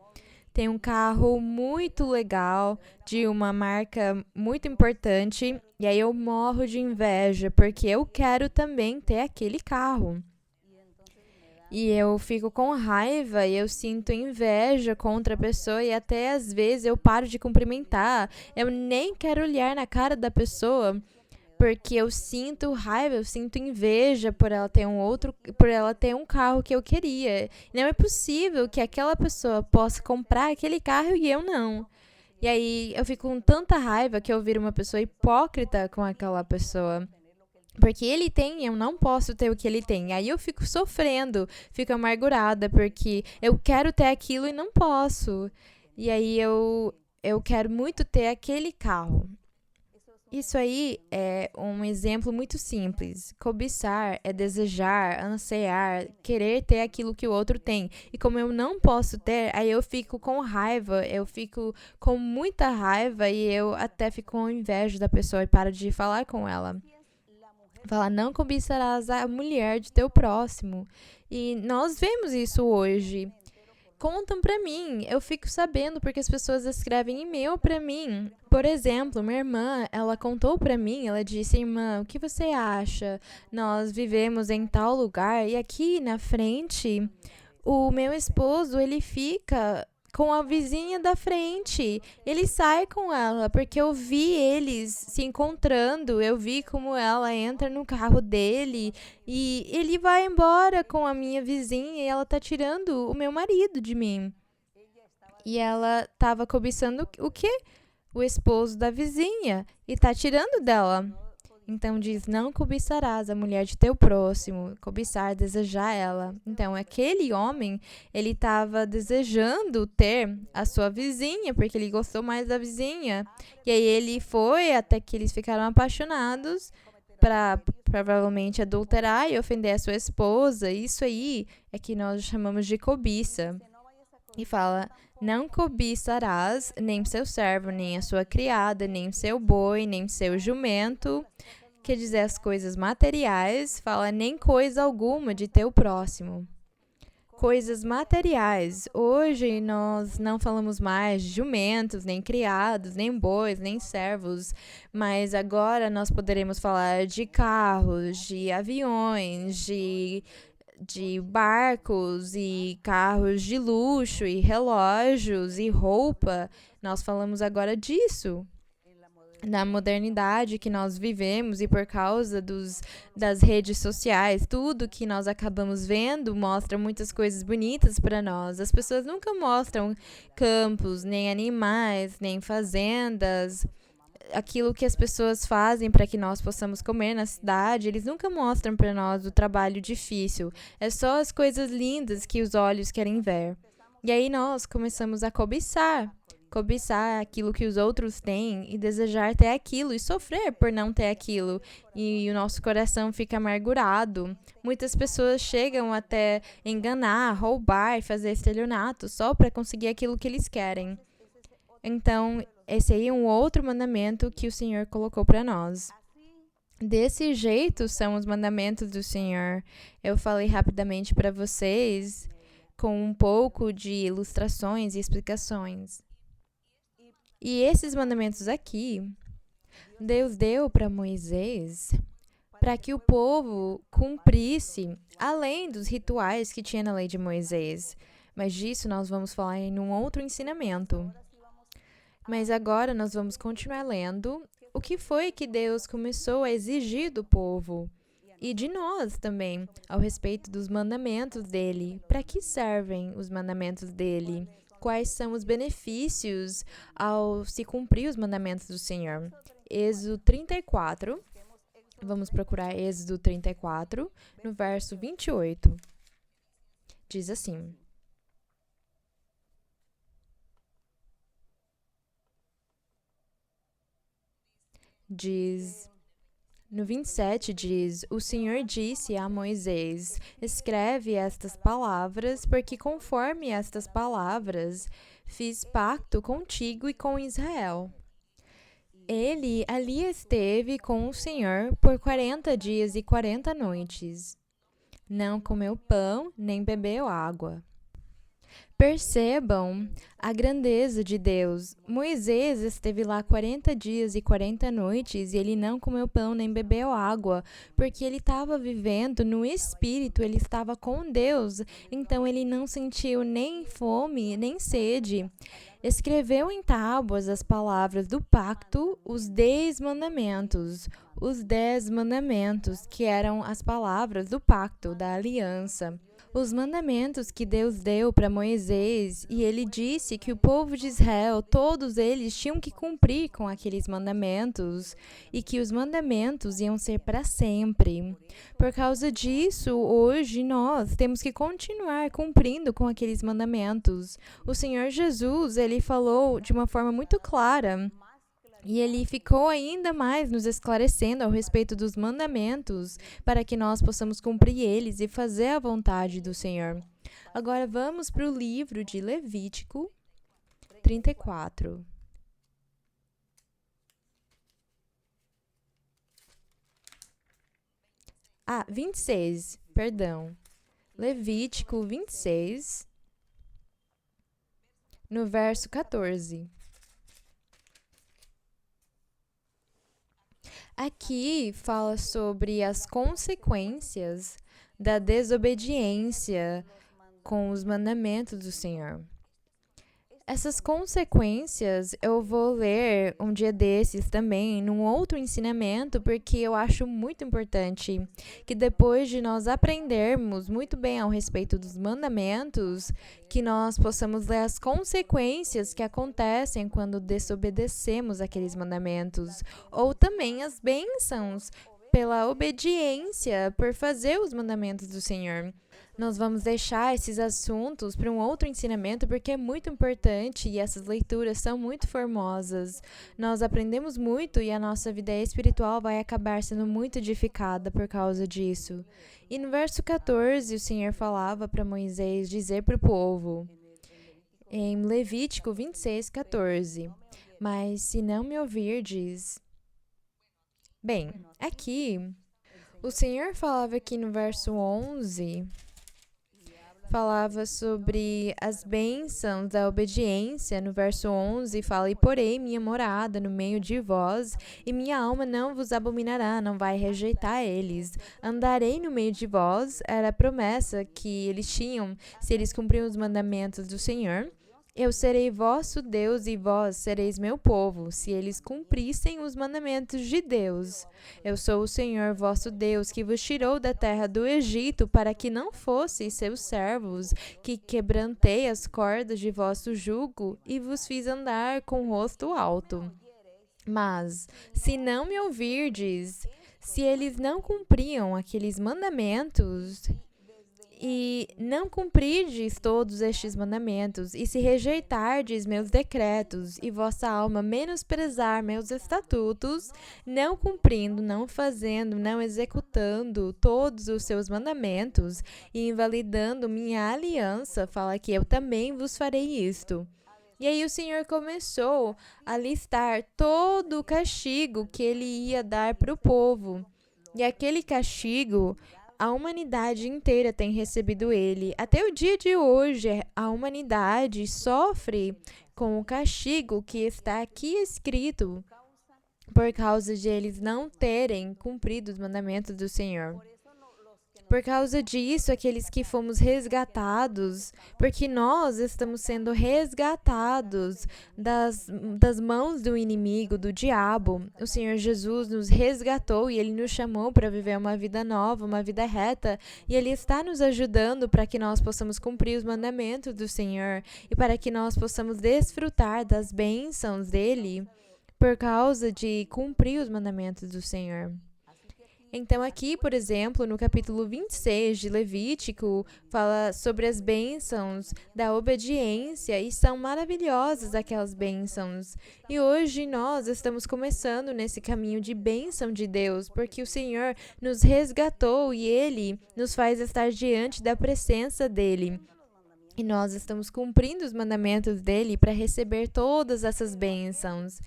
Tem um carro muito legal, de uma marca muito importante, e aí eu morro de inveja, porque eu quero também ter aquele carro. E eu fico com raiva e eu sinto inveja contra a pessoa e até às vezes eu paro de cumprimentar. Eu nem quero olhar na cara da pessoa, porque eu sinto raiva, eu sinto inveja por ela ter por ela ter um carro que eu queria. Não é possível que aquela pessoa possa comprar aquele carro e eu não. E aí eu fico com tanta raiva que eu viro uma pessoa hipócrita com aquela pessoa. Porque ele tem e eu não posso ter o que ele tem. Aí eu fico sofrendo, fico amargurada, porque eu quero ter aquilo e não posso. E aí eu quero muito ter aquele carro. Isso aí é um exemplo muito simples. Cobiçar é desejar, ansiar, querer ter aquilo que o outro tem. E como eu não posso ter, aí eu fico com raiva, eu fico com muita raiva e eu até fico com inveja da pessoa e paro de falar com ela. Fala, não cobiçarás a mulher de teu próximo. E nós vemos isso hoje. Contam pra mim, eu fico sabendo porque as pessoas escrevem e-mail pra mim. Por exemplo, minha irmã, ela contou pra mim, ela disse: irmã, o que você acha? Nós vivemos em tal lugar e aqui na frente, o meu esposo, ele fica com a vizinha da frente. Ele sai com ela, porque eu vi eles se encontrando, eu vi como ela entra no carro dele e ele vai embora com a minha vizinha e ela tá tirando o meu marido de mim. E ela tava cobiçando o quê? O esposo da vizinha e tá tirando dela. Então diz, não cobiçarás a mulher de teu próximo, cobiçar, desejar ela. Então aquele homem, ele estava desejando ter a sua vizinha, porque ele gostou mais da vizinha. E aí ele foi até que eles ficaram apaixonados para provavelmente adulterar e ofender a sua esposa. Isso aí é que nós chamamos de cobiça. E fala, não cobiçarás nem seu servo, nem a sua criada, nem seu boi, nem seu jumento. Quer dizer, as coisas materiais, fala nem coisa alguma de teu próximo. Coisas materiais. Hoje nós não falamos mais de jumentos, nem criados, nem bois, nem servos, mas agora nós poderemos falar de carros, de aviões, de barcos e carros de luxo e relógios e roupa. Nós falamos agora disso. Na modernidade que nós vivemos e por causa das redes sociais, tudo que nós acabamos vendo mostra muitas coisas bonitas para nós. As pessoas nunca mostram campos, nem animais, nem fazendas, aquilo que as pessoas fazem para que nós possamos comer na cidade. Eles nunca mostram para nós o trabalho difícil. É só as coisas lindas que os olhos querem ver. E aí nós começamos a cobiçar aquilo que os outros têm e desejar ter aquilo e sofrer por não ter aquilo. E o nosso coração fica amargurado. Muitas pessoas chegam até enganar, roubar, fazer estelionato só para conseguir aquilo que eles querem. Então, esse aí é um outro mandamento que o Senhor colocou para nós. Desse jeito são os mandamentos do Senhor. Eu falei rapidamente para vocês com um pouco de ilustrações e explicações. E esses mandamentos aqui, Deus deu para Moisés para que o povo cumprisse além dos rituais que tinha na lei de Moisés. Mas disso nós vamos falar em um outro ensinamento. Mas agora nós vamos continuar lendo o que foi que Deus começou a exigir do povo e de nós também, ao respeito dos mandamentos dele. Para que servem os mandamentos dele? Quais são os benefícios ao se cumprir os mandamentos do Senhor? Êxodo 34, vamos procurar Êxodo 34, no verso 28. Diz assim: no 27 diz: O Senhor disse a Moisés: Escreve estas palavras, porque conforme estas palavras fiz pacto contigo e com Israel. Ele ali esteve com o Senhor por 40 dias e 40 noites. Não comeu pão, nem bebeu água. Percebam a grandeza de Deus. Moisés esteve lá 40 dias e 40 noites e ele não comeu pão nem bebeu água, porque ele estava vivendo no Espírito, ele estava com Deus, então ele não sentiu nem fome nem sede. Escreveu em tábuas as palavras do pacto, os 10 mandamentos. Os 10 mandamentos, que eram as palavras do pacto, da aliança. Os mandamentos que Deus deu para Moisés, e ele disse que o povo de Israel, todos eles tinham que cumprir com aqueles mandamentos, e que os mandamentos iam ser para sempre. Por causa disso, hoje nós temos que continuar cumprindo com aqueles mandamentos. O Senhor Jesus, ele falou de uma forma muito clara, e ele ficou ainda mais nos esclarecendo ao respeito dos mandamentos para que nós possamos cumprir eles e fazer a vontade do Senhor. Agora vamos para o livro de Levítico 34. Ah, 26, perdão. Levítico 26, no verso 14. Aqui fala sobre as consequências da desobediência com os mandamentos do Senhor. Essas consequências eu vou ler um dia desses também, num outro ensinamento, porque eu acho muito importante que depois de nós aprendermos muito bem ao respeito dos mandamentos, que nós possamos ler as consequências que acontecem quando desobedecemos aqueles mandamentos, ou também as bênçãos pela obediência, por fazer os mandamentos do Senhor. Nós vamos deixar esses assuntos para um outro ensinamento porque é muito importante e essas leituras são muito formosas. Nós aprendemos muito e a nossa vida espiritual vai acabar sendo muito edificada por causa disso. E no verso 14, o Senhor falava para Moisés dizer para o povo, em Levítico 26, 14, mas se não me ouvirdes... Bem, aqui, o Senhor falava aqui no verso 11... falava sobre as bênçãos da obediência. No verso 11, fala: E porei minha morada no meio de vós, e minha alma não vos abominará, não vai rejeitar eles. Andarei no meio de vós, era a promessa que eles tinham, se eles cumpriam os mandamentos do Senhor. Eu serei vosso Deus e vós sereis meu povo, se eles cumprissem os mandamentos de Deus. Eu sou o Senhor vosso Deus, que vos tirou da terra do Egito, para que não fosseis seus servos, que quebrantei as cordas de vosso jugo e vos fiz andar com o rosto alto. Mas, se não me ouvirdes, se eles não cumpriam aqueles mandamentos... E não cumprirdes todos estes mandamentos, e se rejeitardes meus decretos, e vossa alma menosprezar meus estatutos, não cumprindo, não fazendo, não executando todos os seus mandamentos, e invalidando minha aliança, fala que eu também vos farei isto. E aí o Senhor começou a listar todo o castigo que ele ia dar para o povo. E aquele castigo... a humanidade inteira tem recebido ele. Até o dia de hoje, a humanidade sofre com o castigo que está aqui escrito por causa de eles não terem cumprido os mandamentos do Senhor. Por causa disso, aqueles que fomos resgatados, porque nós estamos sendo resgatados das mãos do inimigo, do diabo. O Senhor Jesus nos resgatou e Ele nos chamou para viver uma vida nova, uma vida reta, e Ele está nos ajudando para que nós possamos cumprir os mandamentos do Senhor e para que nós possamos desfrutar das bênçãos dEle por causa de cumprir os mandamentos do Senhor. Então, aqui, por exemplo, no capítulo 26 de Levítico, fala sobre as bênçãos da obediência e são maravilhosas aquelas bênçãos. E hoje nós estamos começando nesse caminho de bênção de Deus, porque o Senhor nos resgatou e Ele nos faz estar diante da presença dEle. E nós estamos cumprindo os mandamentos dele para receber todas essas bênçãos.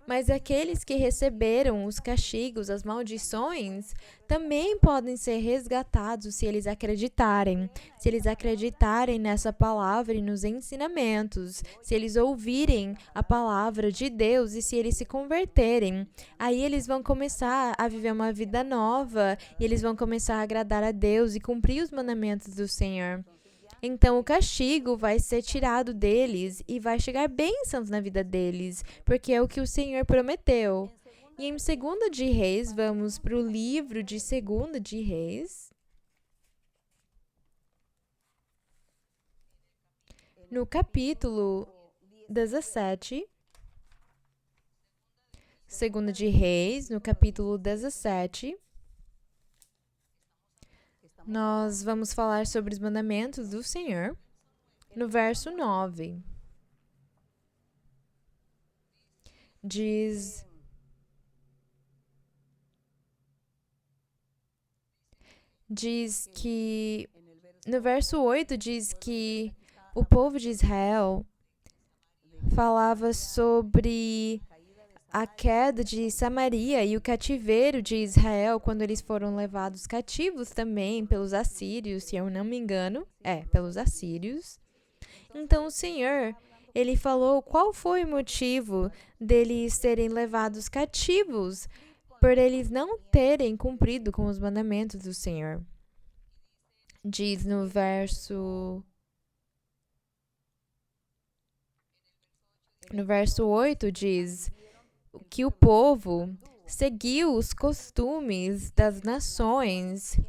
Mas aqueles que receberam os castigos, as maldições, também podem ser resgatados se eles acreditarem. Se eles acreditarem nessa palavra e nos ensinamentos. Se eles ouvirem a palavra de Deus e se eles se converterem. Aí eles vão começar a viver uma vida nova e eles vão começar a agradar a Deus e cumprir os mandamentos do Senhor. Então, o castigo vai ser tirado deles e vai chegar bênçãos na vida deles, porque é o que o Senhor prometeu. E em 2 de Reis, vamos para o livro de 2 de Reis. No capítulo 17, 2 de Reis, no capítulo 17, nós vamos falar sobre os mandamentos do Senhor, no verso 9. Diz que, no verso 8, diz que o povo de Israel falava sobre a queda de Samaria e o cativeiro de Israel quando eles foram levados cativos também pelos assírios, se eu não me engano. Pelos assírios. Então o Senhor, Ele falou qual foi o motivo deles serem levados cativos por eles não terem cumprido com os mandamentos do Senhor. Diz no verso 8, diz que o povo seguiu os costumes das nações,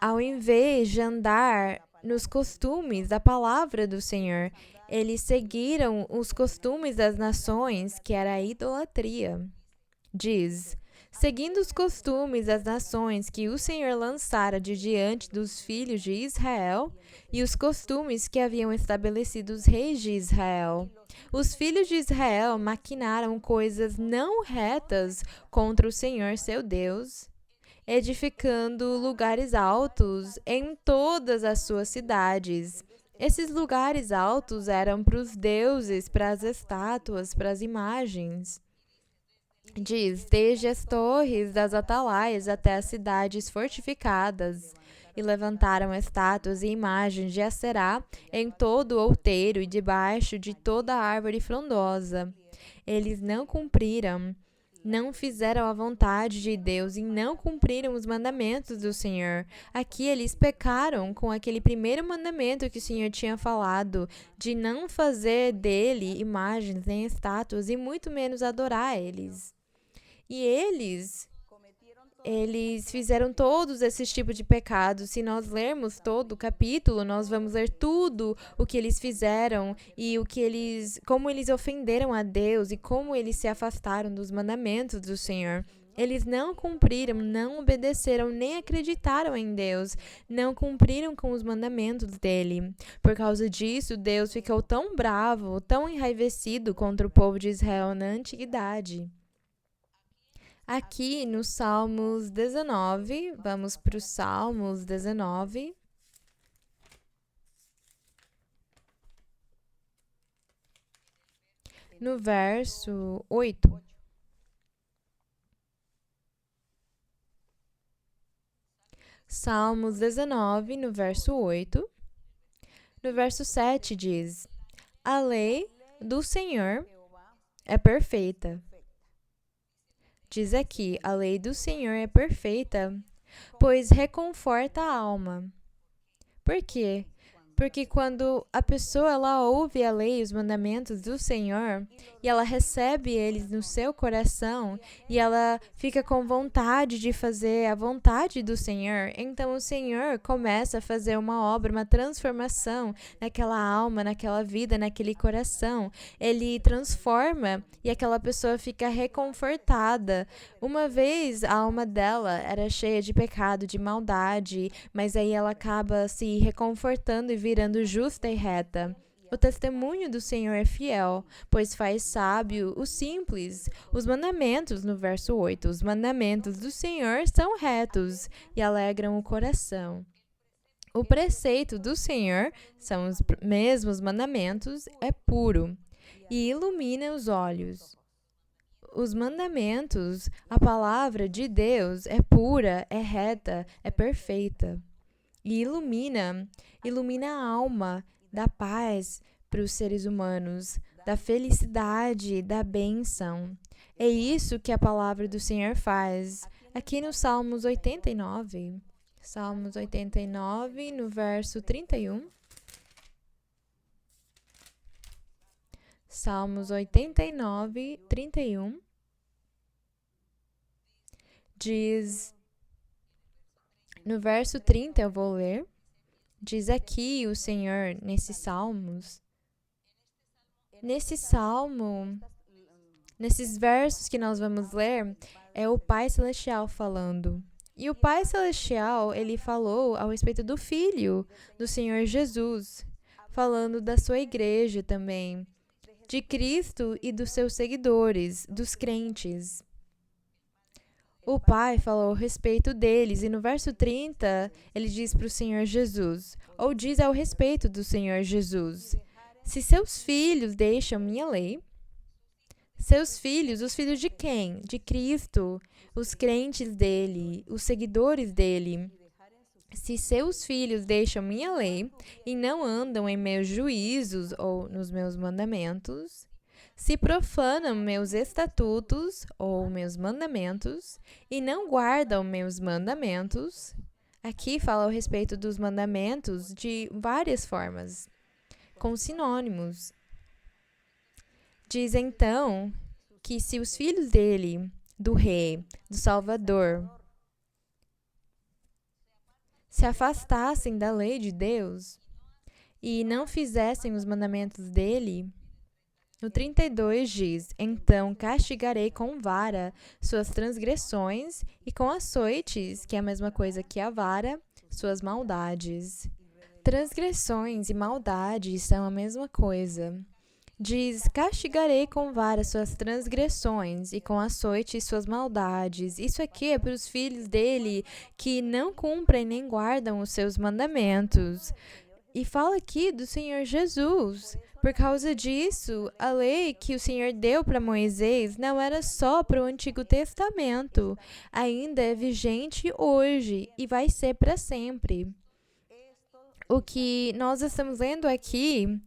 ao invés de andar nos costumes da palavra do Senhor. Eles seguiram os costumes das nações, que era a idolatria. Diz: seguindo os costumes das nações que o Senhor lançara de diante dos filhos de Israel, e os costumes que haviam estabelecido os reis de Israel. Os filhos de Israel maquinaram coisas não retas contra o Senhor seu Deus, edificando lugares altos em todas as suas cidades. Esses lugares altos eram para os deuses, para as estátuas, para as imagens. Diz, desde as torres das atalaias até as cidades fortificadas, e levantaram estátuas e imagens de Aserá em todo o outeiro e debaixo de toda a árvore frondosa. Eles não cumpriram, não fizeram a vontade de Deus e não cumpriram os mandamentos do Senhor. Aqui eles pecaram com aquele primeiro mandamento que o Senhor tinha falado, de não fazer dele imagens nem estátuas e muito menos adorar eles. E eles fizeram todos esses tipos de pecados. Se nós lermos todo o capítulo, nós vamos ler tudo o que eles fizeram e como eles ofenderam a Deus e como eles se afastaram dos mandamentos do Senhor. Eles não cumpriram, não obedeceram, nem acreditaram em Deus, não cumpriram com os mandamentos dele. Por causa disso, Deus ficou tão bravo, tão enraivecido contra o povo de Israel na antiguidade. Aqui no Salmos 19, vamos para o Salmos 19. No verso 8. Salmos 19, no verso 8. No verso 7 diz: a lei do Senhor é perfeita. Diz aqui, a lei do Senhor é perfeita, pois reconforta a alma. Por quê? Porque quando a pessoa ela ouve a lei e os mandamentos do Senhor e ela recebe eles no seu coração e ela fica com vontade de fazer a vontade do Senhor, então o Senhor começa a fazer uma obra, uma transformação naquela alma, naquela vida, naquele coração. Ele transforma e aquela pessoa fica reconfortada. Uma vez a alma dela era cheia de pecado, de maldade, mas aí ela acaba se reconfortando e virando justa e reta. O testemunho do Senhor é fiel, pois faz sábio o simples. Os mandamentos, no verso 8, os mandamentos do Senhor são retos e alegram o coração. O preceito do Senhor, são os mesmos mandamentos, é puro e ilumina os olhos. Os mandamentos, a palavra de Deus é pura, é reta, é perfeita. E ilumina a alma, dá paz para os seres humanos, da felicidade, da bênção. É isso que a palavra do Senhor faz. Aqui no Salmos 89, no verso 31. Salmos 89, 31. Diz... No verso 30 eu vou ler, diz aqui o Senhor nesses versos que nós vamos ler, é o Pai Celestial falando. E o Pai Celestial, ele falou ao respeito do Filho, do Senhor Jesus, falando da sua igreja também, de Cristo e dos seus seguidores, dos crentes. O Pai falou a respeito deles, e no verso 30, ele diz para o Senhor Jesus, ou diz ao respeito do Senhor Jesus, se seus filhos deixam minha lei, seus filhos, os filhos de quem? De Cristo, os crentes dele, os seguidores dele. Se seus filhos deixam minha lei e não andam em meus juízos ou nos meus mandamentos, se profanam meus estatutos ou meus mandamentos e não guardam meus mandamentos, aqui fala a respeito dos mandamentos de várias formas, com sinônimos. Diz então que se os filhos dele, do rei, do Salvador, se afastassem da lei de Deus e não fizessem os mandamentos dele, no 32 diz, então castigarei com vara suas transgressões e com açoites, que é a mesma coisa que a vara, suas maldades. Transgressões e maldades são a mesma coisa. Diz, castigarei com vara suas transgressões e com açoites suas maldades. Isso aqui é para os filhos dele que não cumprem nem guardam os seus mandamentos. E fala aqui do Senhor Jesus. Por causa disso, a lei que o Senhor deu para Moisés não era só para o Antigo Testamento, ainda é vigente hoje e vai ser para sempre. O que nós estamos lendo aqui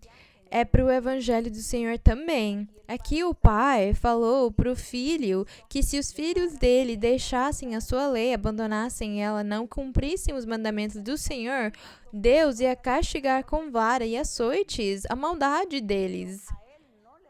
é para o Evangelho do Senhor também. Aqui o pai falou para o filho que se os filhos dele deixassem a sua lei, abandonassem ela, não cumprissem os mandamentos do Senhor, Deus ia castigar com vara e açoites a maldade deles.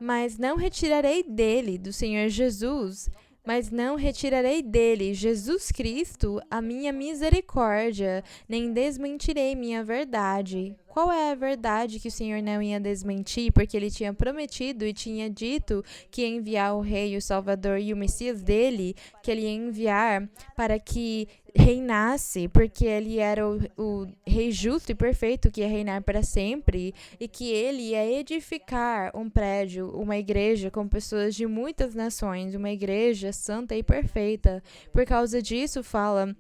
Mas não retirarei dele, do Senhor Jesus, mas não retirarei dele, Jesus Cristo, a minha misericórdia, nem desmentirei minha verdade. Qual é a verdade que o Senhor não ia desmentir? Porque ele tinha prometido e tinha dito que ia enviar o Rei, o Salvador e o Messias dele, que ele ia enviar para que reinasse, porque ele era o Rei justo e perfeito que ia reinar para sempre, e que ele ia edificar um prédio, uma igreja com pessoas de muitas nações, uma igreja santa e perfeita. Por causa disso, fala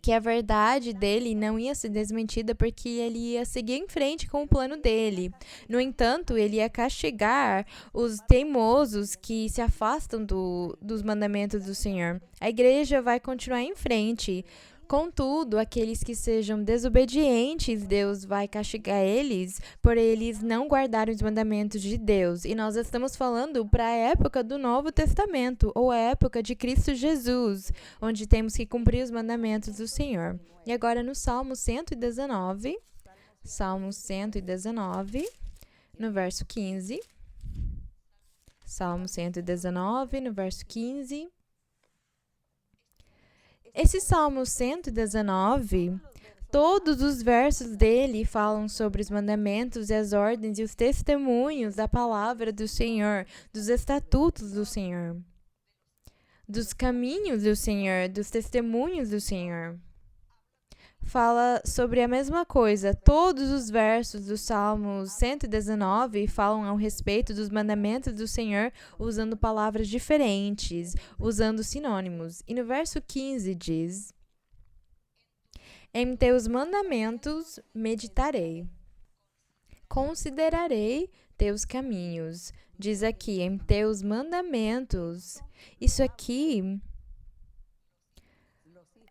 que a verdade dele não ia ser desmentida porque ele ia seguir em frente com o plano dele. No entanto, ele ia castigar os teimosos que se afastam dos mandamentos do Senhor. A igreja vai continuar em frente Contudo, aqueles que sejam desobedientes, Deus vai castigar eles por eles não guardarem os mandamentos de Deus. E nós estamos falando para a época do Novo Testamento, ou a época de Cristo Jesus, onde temos que cumprir os mandamentos do Senhor. E agora no Salmo 119, no verso 15. Salmo 119, no verso 15. Esse Salmo 119, todos os versos dele falam sobre os mandamentos e as ordens e os testemunhos da palavra do Senhor, dos estatutos do Senhor, dos caminhos do Senhor, dos testemunhos do Senhor. Fala sobre a mesma coisa. Todos os versos do Salmo 119 falam ao respeito dos mandamentos do Senhor usando palavras diferentes, usando sinônimos. E no verso 15 diz: Em teus mandamentos meditarei, considerarei teus caminhos. Diz aqui, em teus mandamentos. Isso aqui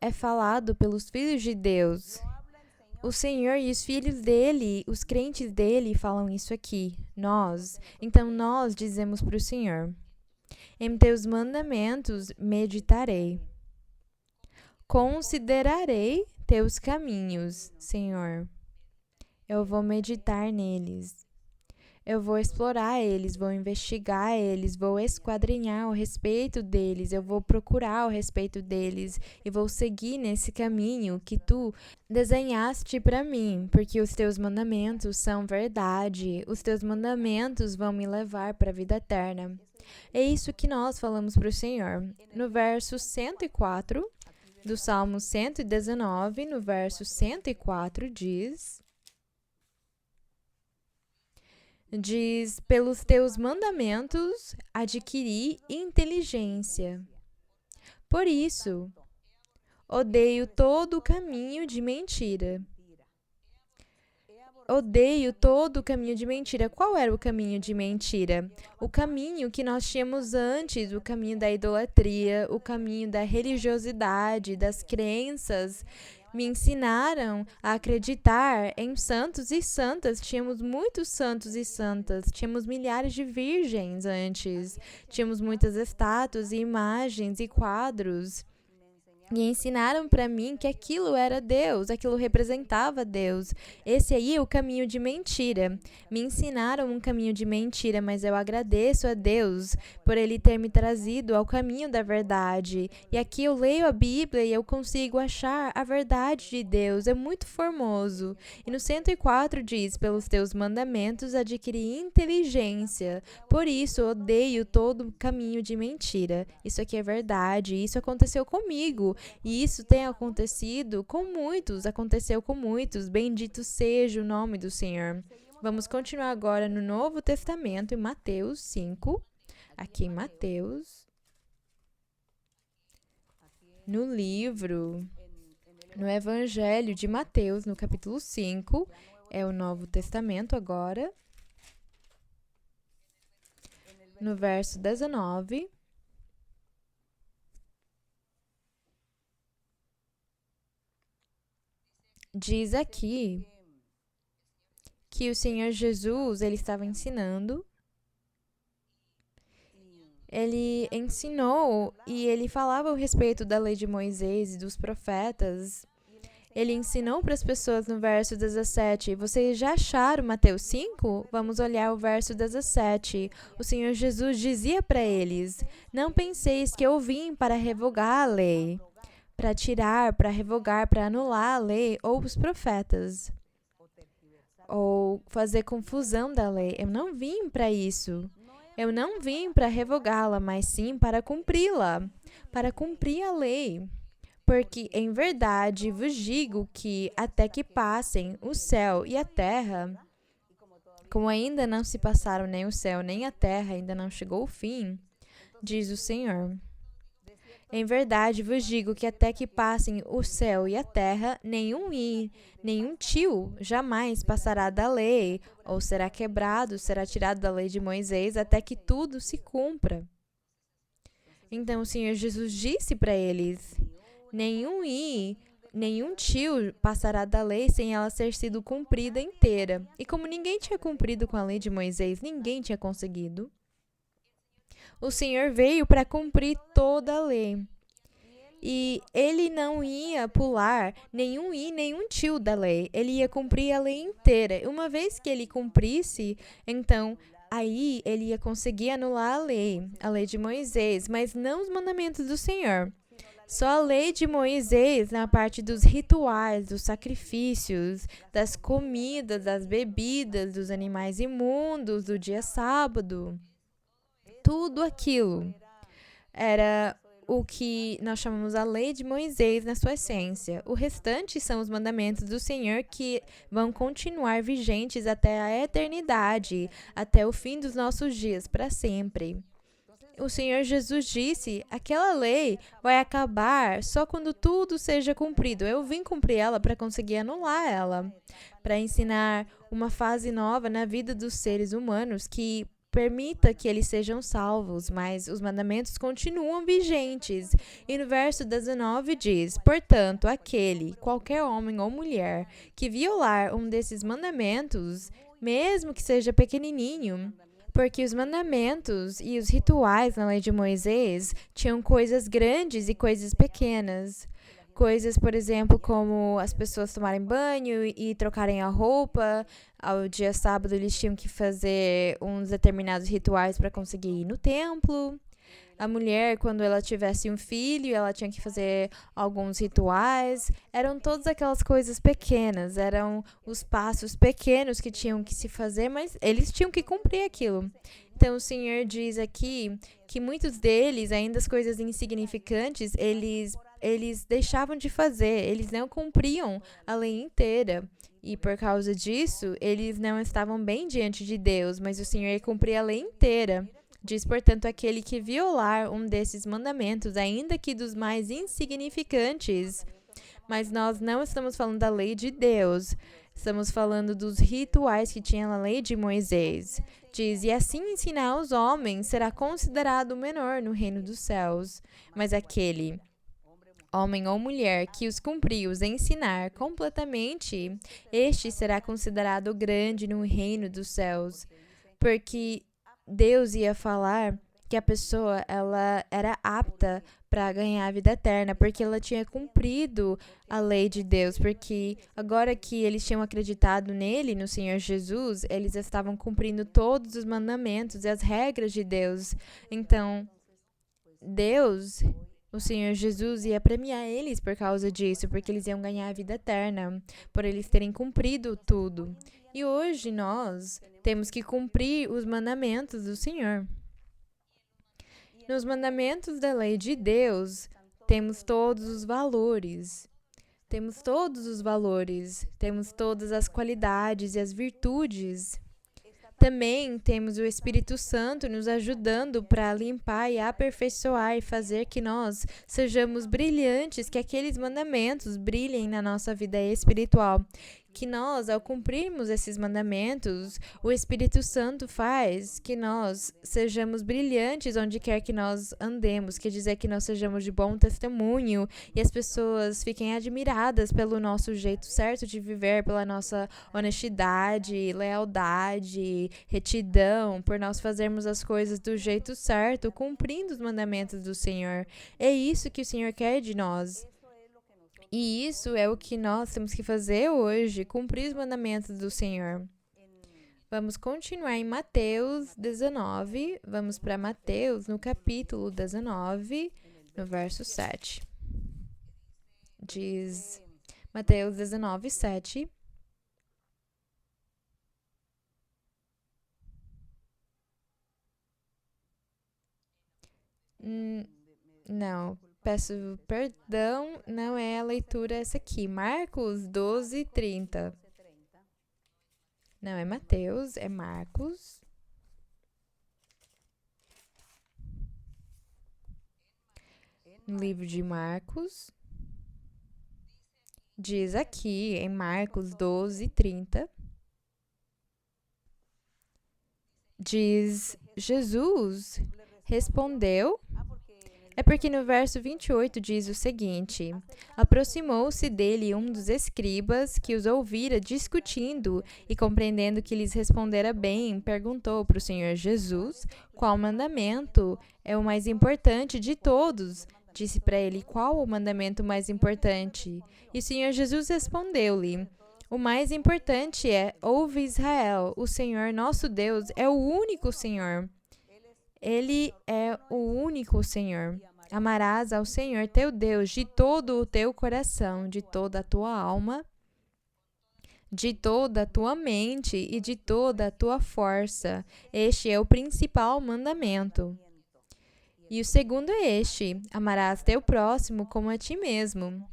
é falado pelos filhos de Deus. O Senhor e os filhos dele, os crentes dele, falam isso aqui. Então nós dizemos para o Senhor: Em teus mandamentos meditarei. Considerarei teus caminhos, Senhor. Eu vou meditar neles. Eu vou explorar eles, vou investigar eles, vou esquadrinhar ao respeito deles, eu vou procurar ao respeito deles e vou seguir nesse caminho que tu desenhaste para mim, porque os teus mandamentos são verdade, os teus mandamentos vão me levar para a vida eterna. É isso que nós falamos para o Senhor. No verso 104 do Salmo 119, no verso 104 diz: pelos teus mandamentos adquiri inteligência. Por isso, odeio todo o caminho de mentira. Odeio todo o caminho de mentira. Qual era o caminho de mentira? O caminho que nós tínhamos antes, o caminho da idolatria, o caminho da religiosidade, das crenças. Me ensinaram a acreditar em santos e santas. Tínhamos muitos santos e santas. Tínhamos milhares de virgens antes. Tínhamos muitas estátuas e imagens e quadros. E ensinaram para mim que aquilo era Deus, aquilo representava Deus. Esse aí é o caminho de mentira. Me ensinaram um caminho de mentira, mas eu agradeço a Deus por Ele ter me trazido ao caminho da verdade. E aqui eu leio a Bíblia e eu consigo achar a verdade de Deus. É muito formoso. E no 104 diz: pelos teus mandamentos adquiri inteligência. Por isso odeio todo o caminho de mentira. Isso aqui é verdade. Isso aconteceu comigo. E isso tem acontecido com muitos, aconteceu com muitos. Bendito seja o nome do Senhor. Vamos continuar agora no Novo Testamento, em Mateus 5. Aqui em Mateus, no Evangelho de Mateus, no capítulo 5, é o Novo Testamento agora. No verso 19. Diz aqui que o Senhor Jesus, ele estava ensinando. Ele ensinou e ele falava a respeito da lei de Moisés e dos profetas. Ele ensinou para as pessoas no verso 17. Vocês já acharam Mateus 5? Vamos olhar o verso 17. O Senhor Jesus dizia para eles: Não penseis que eu vim para revogar a lei, para tirar, para revogar, para anular a lei ou os profetas, ou fazer confusão da lei. Eu não vim para isso. Eu não vim para revogá-la, mas sim para cumpri-la, para cumprir a lei. Porque, em verdade, vos digo que até que passem o céu e a terra, como ainda não se passaram nem o céu nem a terra, ainda não chegou o fim, diz o Senhor. Em verdade vos digo que até que passem o céu e a terra, nenhum tio jamais passará da lei, ou será quebrado, será tirado da lei de Moisés, até que tudo se cumpra. Então o Senhor Jesus disse para eles: nenhum nenhum tio passará da lei sem ela ter sido cumprida inteira. E como ninguém tinha cumprido com a lei de Moisés, ninguém tinha conseguido, o Senhor veio para cumprir toda a lei. E ele não ia pular nenhum i, nenhum tio da lei. Ele ia cumprir a lei inteira. E uma vez que ele cumprisse, então aí ele ia conseguir anular a lei de Moisés, mas não os mandamentos do Senhor. Só a lei de Moisés na parte dos rituais, dos sacrifícios, das comidas, das bebidas, dos animais imundos, do dia sábado. Tudo aquilo era o que nós chamamos a lei de Moisés na sua essência. O restante são os mandamentos do Senhor que vão continuar vigentes até a eternidade, até o fim dos nossos dias, para sempre. O Senhor Jesus disse, aquela lei vai acabar só quando tudo seja cumprido. Eu vim cumprir ela para conseguir anular ela, para ensinar uma fase nova na vida dos seres humanos que permita que eles sejam salvos, mas os mandamentos continuam vigentes. E no verso 19 diz, portanto, qualquer homem ou mulher, que violar um desses mandamentos, mesmo que seja pequenininho, porque os mandamentos e os rituais na lei de Moisés tinham coisas grandes e coisas pequenas. Coisas, por exemplo, como as pessoas tomarem banho e trocarem a roupa. Ao dia sábado, eles tinham que fazer uns determinados rituais para conseguir ir no templo. A mulher, quando ela tivesse um filho, ela tinha que fazer alguns rituais. Eram todas aquelas coisas pequenas, eram os passos pequenos que tinham que se fazer, mas eles tinham que cumprir aquilo. Então, o Senhor diz aqui que muitos deles, ainda as coisas insignificantes, eles deixavam de fazer, eles não cumpriam a lei inteira. E por causa disso, eles não estavam bem diante de Deus, mas o Senhor ia cumprir a lei inteira. Diz, portanto, aquele que violar um desses mandamentos, ainda que dos mais insignificantes. Mas nós não estamos falando da lei de Deus. Estamos falando dos rituais que tinha na lei de Moisés. Diz, e assim ensinar aos homens será considerado o menor no reino dos céus. Mas aquele homem ou mulher que os cumprir, os ensinar completamente, este será considerado grande no reino dos céus. Porque Deus ia falar que a pessoa ela era apta para ganhar a vida eterna, porque ela tinha cumprido a lei de Deus, porque agora que eles tinham acreditado nele, no Senhor Jesus, eles estavam cumprindo todos os mandamentos e as regras de Deus. Então, Deus, o Senhor Jesus, ia premiar eles por causa disso, porque eles iam ganhar a vida eterna, por eles terem cumprido tudo. E hoje nós temos que cumprir os mandamentos do Senhor. Nos mandamentos da lei de Deus, temos todos os valores. Temos todos os valores, temos todas as qualidades e as virtudes. Também temos o Espírito Santo nos ajudando para limpar e aperfeiçoar e fazer que nós sejamos brilhantes, que aqueles mandamentos brilhem na nossa vida espiritual. Que nós, ao cumprirmos esses mandamentos, o Espírito Santo faz que nós sejamos brilhantes onde quer que nós andemos, quer dizer que nós sejamos de bom testemunho e as pessoas fiquem admiradas pelo nosso jeito certo de viver, pela nossa honestidade, lealdade, retidão, por nós fazermos as coisas do jeito certo, cumprindo os mandamentos do Senhor. É isso que o Senhor quer de nós. E isso é o que nós temos que fazer hoje, cumprir os mandamentos do Senhor. Vamos continuar em Mateus 19. Vamos para Mateus, no capítulo 19, no verso 7. Diz Mateus 19, 7. Não. Peço perdão, não é a leitura essa aqui. Marcos 12, 30. Não é Mateus, é Marcos. No livro de Marcos. Diz aqui em Marcos 12, 30. Diz, Jesus respondeu... É porque no verso 28 diz o seguinte: aproximou-se dele um dos escribas que os ouvira discutindo e, compreendendo que lhes respondera bem, perguntou para o Senhor Jesus qual mandamento é o mais importante de todos. Disse para ele: qual o mandamento mais importante? E o Senhor Jesus respondeu-lhe: o mais importante é: ouve Israel, o Senhor nosso Deus é o único Senhor. Ele é o único Senhor. Amarás ao Senhor teu Deus de todo o teu coração, de toda a tua alma, de toda a tua mente e de toda a tua força. Este é o principal mandamento. E o segundo é este: amarás teu próximo como a ti mesmo.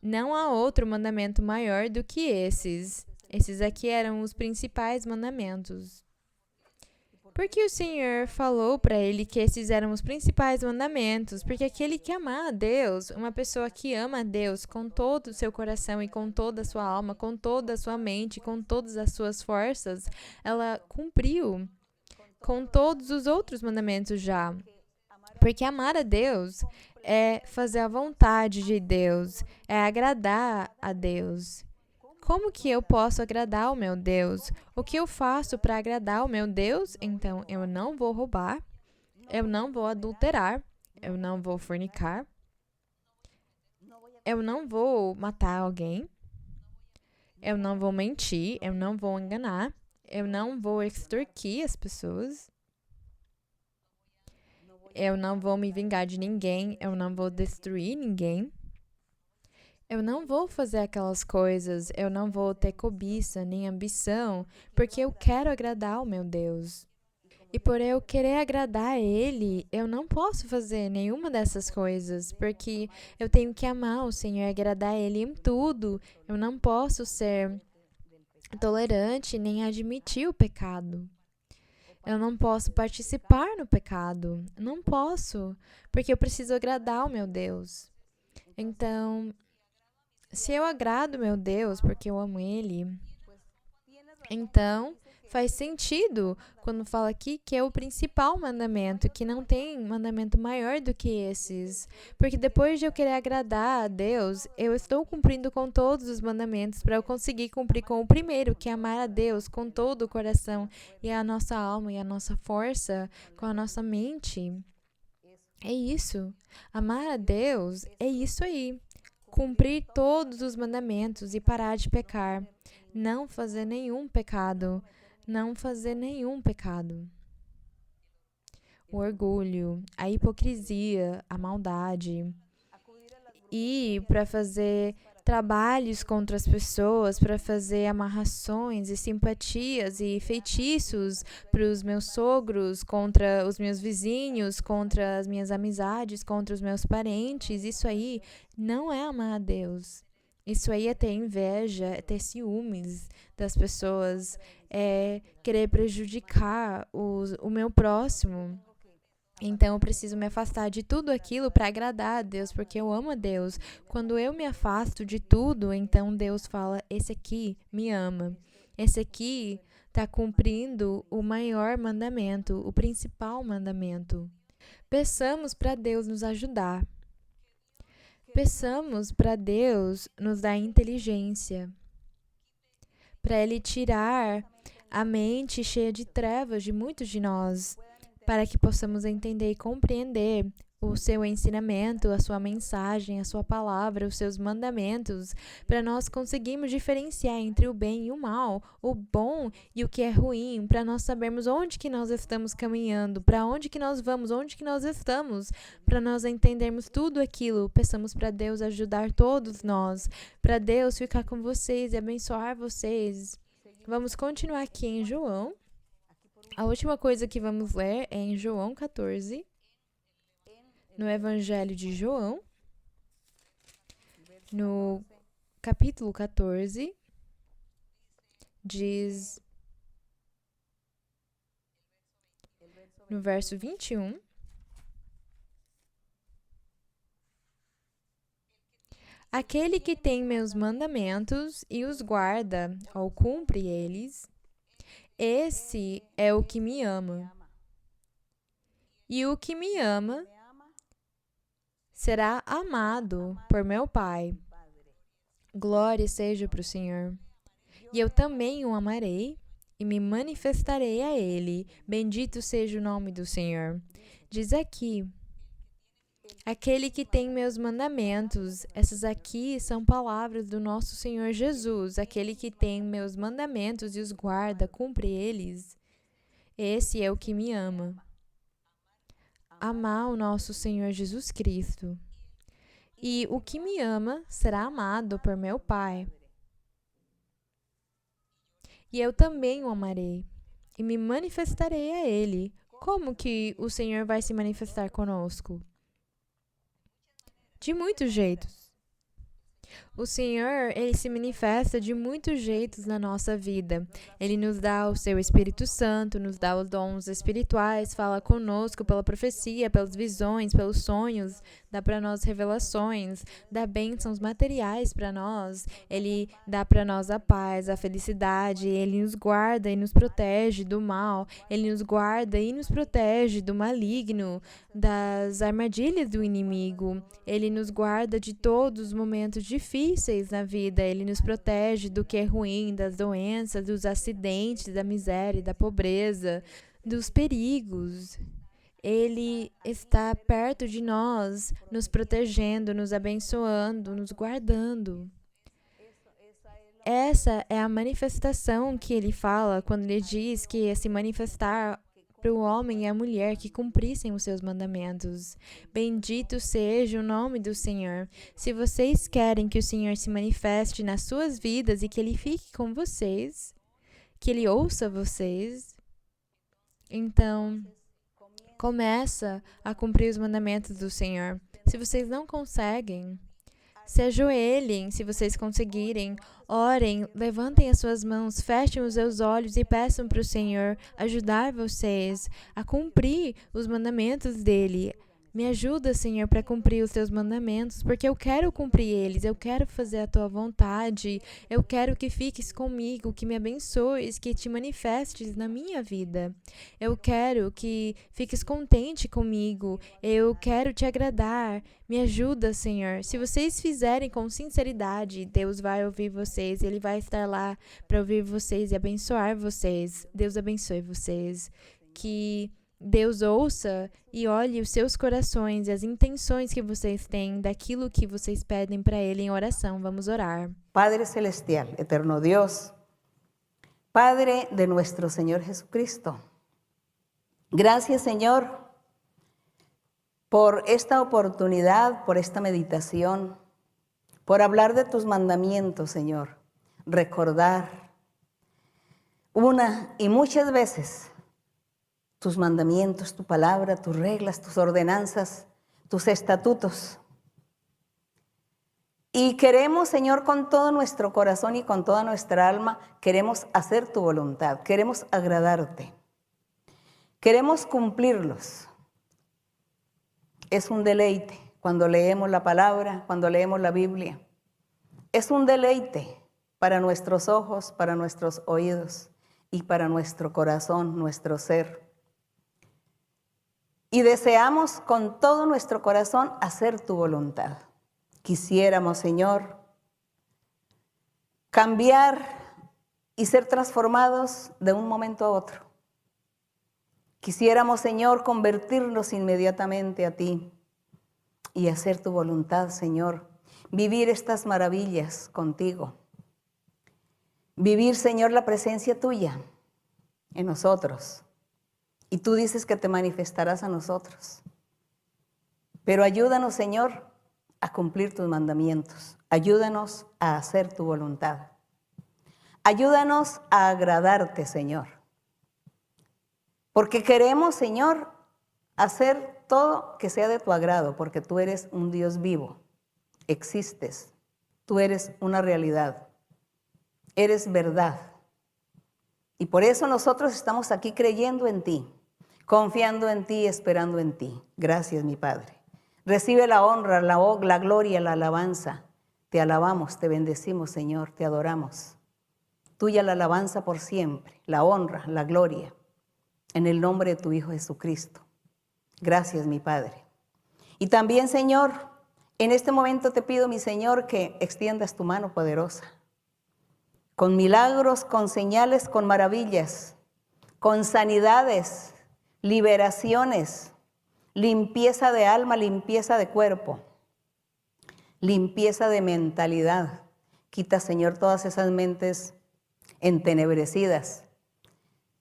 Não há outro mandamento maior do que esses. Esses aqui eram os principais mandamentos. Porque o Senhor falou para ele que esses eram os principais mandamentos? Porque aquele que amar a Deus, uma pessoa que ama a Deus com todo o seu coração e com toda a sua alma, com toda a sua mente, com todas as suas forças, ela cumpriu com todos os outros mandamentos já. Porque amar a Deus é fazer a vontade de Deus, é agradar a Deus. Como que eu posso agradar o meu Deus? O que eu faço para agradar o meu Deus? Então, eu não vou roubar, eu não vou adulterar, eu não vou fornicar, eu não vou matar alguém, eu não vou mentir, eu não vou enganar, eu não vou extorquir as pessoas, eu não vou me vingar de ninguém, eu não vou destruir ninguém. Eu não vou fazer aquelas coisas, eu não vou ter cobiça nem ambição, porque eu quero agradar o meu Deus. E por eu querer agradar a Ele, eu não posso fazer nenhuma dessas coisas, porque eu tenho que amar o Senhor e agradar a Ele em tudo. Eu não posso ser tolerante nem admitir o pecado. Eu não posso participar no pecado. Não posso, porque eu preciso agradar o meu Deus. Então, se eu agrado meu Deus porque eu amo Ele, então faz sentido quando fala aqui que é o principal mandamento, que não tem mandamento maior do que esses. Porque depois de eu querer agradar a Deus, eu estou cumprindo com todos os mandamentos para eu conseguir cumprir com o primeiro, que é amar a Deus com todo o coração e a nossa alma e a nossa força, com a nossa mente. É isso. Amar a Deus é isso aí. Cumprir todos os mandamentos e parar de pecar. Não fazer nenhum pecado. Não fazer nenhum pecado. O orgulho, a hipocrisia, a maldade. E para fazer trabalhos contra as pessoas, para fazer amarrações e simpatias e feitiços para os meus sogros, contra os meus vizinhos, contra as minhas amizades, contra os meus parentes. Isso aí não é amar a Deus. Isso aí é ter inveja, é ter ciúmes das pessoas, é querer prejudicar o meu próximo. Então, eu preciso me afastar de tudo aquilo para agradar a Deus, porque eu amo a Deus. Quando eu me afasto de tudo, então Deus fala: esse aqui me ama. Esse aqui está cumprindo o maior mandamento, o principal mandamento. Peçamos para Deus nos ajudar. Peçamos para Deus nos dar inteligência, para Ele tirar a mente cheia de trevas de muitos de nós, para que possamos entender e compreender o seu ensinamento, a sua mensagem, a sua palavra, os seus mandamentos, para nós conseguirmos diferenciar entre o bem e o mal, o bom e o que é ruim, para nós sabermos onde que nós estamos caminhando, para onde que nós vamos, onde que nós estamos, para nós entendermos tudo aquilo. Peçamos para Deus ajudar todos nós, para Deus ficar com vocês e abençoar vocês. Vamos continuar aqui em João. A última coisa que vamos ler é em João 14, no Evangelho de João, no capítulo 14, diz, no verso 21, aquele que tem meus mandamentos e os guarda, ou cumpre eles, esse é o que me ama. E o que me ama será amado por meu Pai. Glória seja para o Senhor. E eu também o amarei e me manifestarei a ele. Bendito seja o nome do Senhor. Diz aqui: aquele que tem meus mandamentos. Essas aqui são palavras do nosso Senhor Jesus. Aquele que tem meus mandamentos e os guarda, cumpre eles. Esse é o que me ama. Amar o nosso Senhor Jesus Cristo. E o que me ama será amado por meu Pai. E eu também o amarei e me manifestarei a ele. Como que o Senhor vai se manifestar conosco? De muitos jeitos. O Senhor, Ele se manifesta de muitos jeitos na nossa vida. Ele nos dá o seu Espírito Santo, nos dá os dons espirituais, fala conosco pela profecia, pelas visões, pelos sonhos, dá para nós revelações, dá bênçãos materiais para nós. Ele dá para nós a paz, a felicidade. Ele nos guarda e nos protege do mal. Ele nos guarda e nos protege do maligno, das armadilhas do inimigo. Ele nos guarda de todos os momentos difíceis na vida. Ele nos protege do que é ruim, das doenças, dos acidentes, da miséria, da pobreza, dos perigos. Ele está perto de nós, nos protegendo, nos abençoando, nos guardando. Essa é a manifestação que ele fala quando ele diz que é se manifestar para o homem e a mulher que cumprissem os seus mandamentos. Bendito seja o nome do Senhor. Se vocês querem que o Senhor se manifeste nas suas vidas e que Ele fique com vocês, que Ele ouça vocês, então começa a cumprir os mandamentos do Senhor. Se vocês não conseguem, se ajoelhem, se vocês conseguirem, orem, levantem as suas mãos, fechem os seus olhos e peçam para o Senhor ajudar vocês a cumprir os mandamentos dele. Me ajuda, Senhor, para cumprir os teus mandamentos, porque eu quero cumprir eles, eu quero fazer a tua vontade, eu quero que fiques comigo, que me abençoes, que te manifestes na minha vida. Eu quero que fiques contente comigo, eu quero te agradar. Me ajuda, Senhor. Se vocês fizerem com sinceridade, Deus vai ouvir vocês, Ele vai estar lá para ouvir vocês e abençoar vocês. Deus abençoe vocês. Que Deus ouça e olhe os seus corações e as intenções que vocês têm daquilo que vocês pedem para Ele em oração. Vamos orar. Padre Celestial, eterno Dios, Padre de nuestro Señor Jesucristo, gracias, Señor, por esta oportunidad, por esta meditación, por hablar de tus mandamientos, Señor, recordar una y muchas veces tus mandamientos, tu palabra, tus reglas, tus ordenanzas, tus estatutos. Y queremos, Señor, con todo nuestro corazón y con toda nuestra alma, queremos hacer tu voluntad, queremos agradarte, queremos cumplirlos. Es un deleite cuando leemos la palabra, cuando leemos la Biblia. Es un deleite para nuestros ojos, para nuestros oídos y para nuestro corazón, nuestro ser. Y deseamos con todo nuestro corazón hacer tu voluntad. Quisiéramos, Señor, cambiar y ser transformados de un momento a otro. Quisiéramos, Señor, convertirnos inmediatamente a ti y hacer tu voluntad, Señor. Vivir estas maravillas contigo. Vivir, Señor, la presencia tuya en nosotros. Y tú dices que te manifestarás a nosotros. Pero ayúdanos, Señor, a cumplir tus mandamientos. Ayúdanos a hacer tu voluntad. Ayúdanos a agradarte, Señor. Porque queremos, Señor, hacer todo que sea de tu agrado, porque tú eres un Dios vivo. Existes. Tú eres una realidad. Eres verdad. Y por eso nosotros estamos aquí creyendo en ti, confiando en ti, esperando en ti. Gracias, mi Padre. Recibe la honra, la gloria, la alabanza. Te alabamos, te bendecimos, Señor, te adoramos. Tuya la alabanza por siempre, la honra, la gloria, en el nombre de tu Hijo Jesucristo. Gracias, mi Padre. Y también, Señor, en este momento te pido, mi Señor, que extiendas tu mano poderosa, con milagros, con señales, con maravillas, con sanidades, liberaciones, limpieza de alma, limpieza de cuerpo, limpieza de mentalidad. Quita, Señor, todas esas mentes entenebrecidas.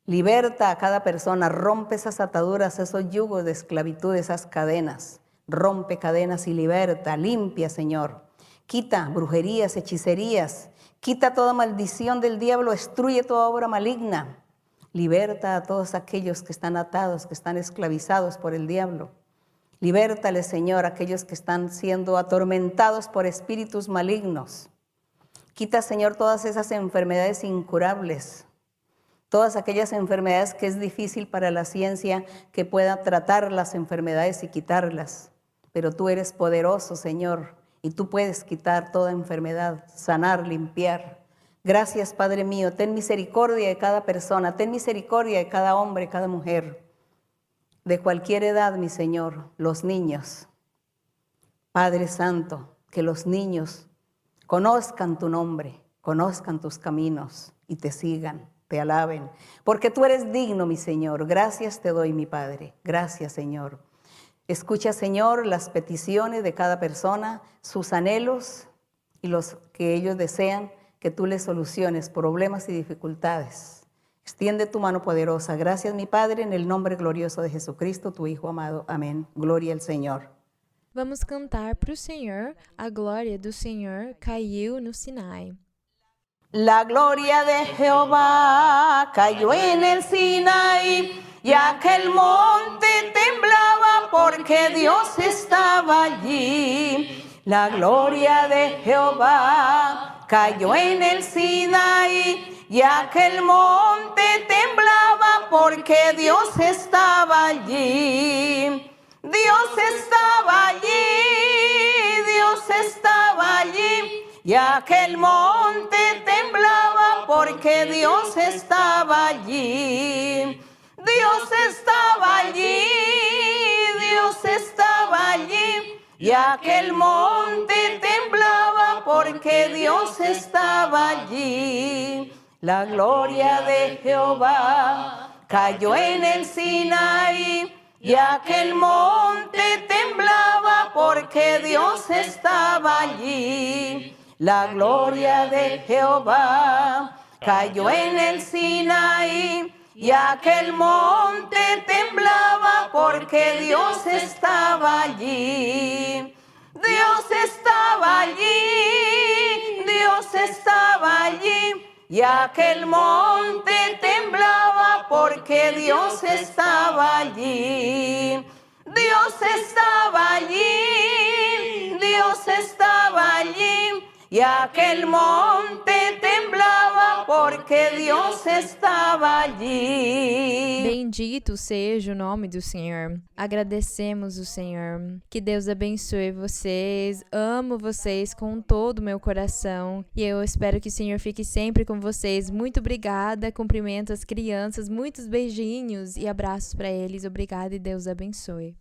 Liberta a cada persona, rompe esas ataduras, esos yugos de esclavitud, esas cadenas. Rompe cadenas y liberta, limpia, Señor. Quita brujerías, hechicerías, quita toda maldición del diablo, destruye toda obra maligna. Liberta a todos aquellos que están atados, que están esclavizados por el diablo. Libértale, Señor, a aquellos que están siendo atormentados por espíritus malignos. Quita, Señor, todas esas enfermedades incurables, todas aquellas enfermedades que es difícil para la ciencia que pueda tratar las enfermedades y quitarlas. Pero tú eres poderoso, Señor, y tú puedes quitar toda enfermedad, sanar, limpiar. Gracias, Padre mío, ten misericordia de cada persona, ten misericordia de cada hombre, cada mujer, de cualquier edad, mi Señor, los niños. Padre Santo, que los niños conozcan tu nombre, conozcan tus caminos y te sigan, te alaben, porque tú eres digno, mi Señor. Gracias te doy, mi Padre. Gracias, Señor. Escucha, Señor, las peticiones de cada persona, sus anhelos y los que ellos desean que tú les soluciones problemas y dificultades. Extiende tu mano poderosa. Gracias, mi Padre, en el nombre glorioso de Jesucristo, tu Hijo amado. Amén. Gloria al Señor. Vamos cantar para o Senhor. A glória do Senhor caiu no Sinai. La gloria de Jehová cayó en el Sinaí y aquel monte temblaba porque Dios estaba allí. La gloria de Jehová cayó en el Sinaí y aquel monte temblaba porque Dios estaba allí. Dios estaba allí, Dios estaba allí. Y aquel monte temblaba porque Dios estaba allí. Dios estaba allí, Dios estaba allí. Y aquel monte temblaba porque Dios estaba allí. La gloria de Jehová cayó en el Sinaí. Y aquel monte temblaba porque Dios estaba allí. La gloria de Jehová cayó en el Sinaí y aquel monte temblaba porque Dios estaba allí. Dios estaba allí, Dios estaba allí y aquel monte temblaba porque Dios estaba allí. Dios estaba allí, Dios estaba allí. Y aquel monte temblaba porque Deus estava allí. Bendito seja o nome do Senhor. Agradecemos o Senhor. Que Deus abençoe vocês. Amo vocês com todo o meu coração. E eu espero que o Senhor fique sempre com vocês. Muito obrigada. Cumprimento as crianças. Muitos beijinhos e abraços para eles. Obrigada e Deus abençoe.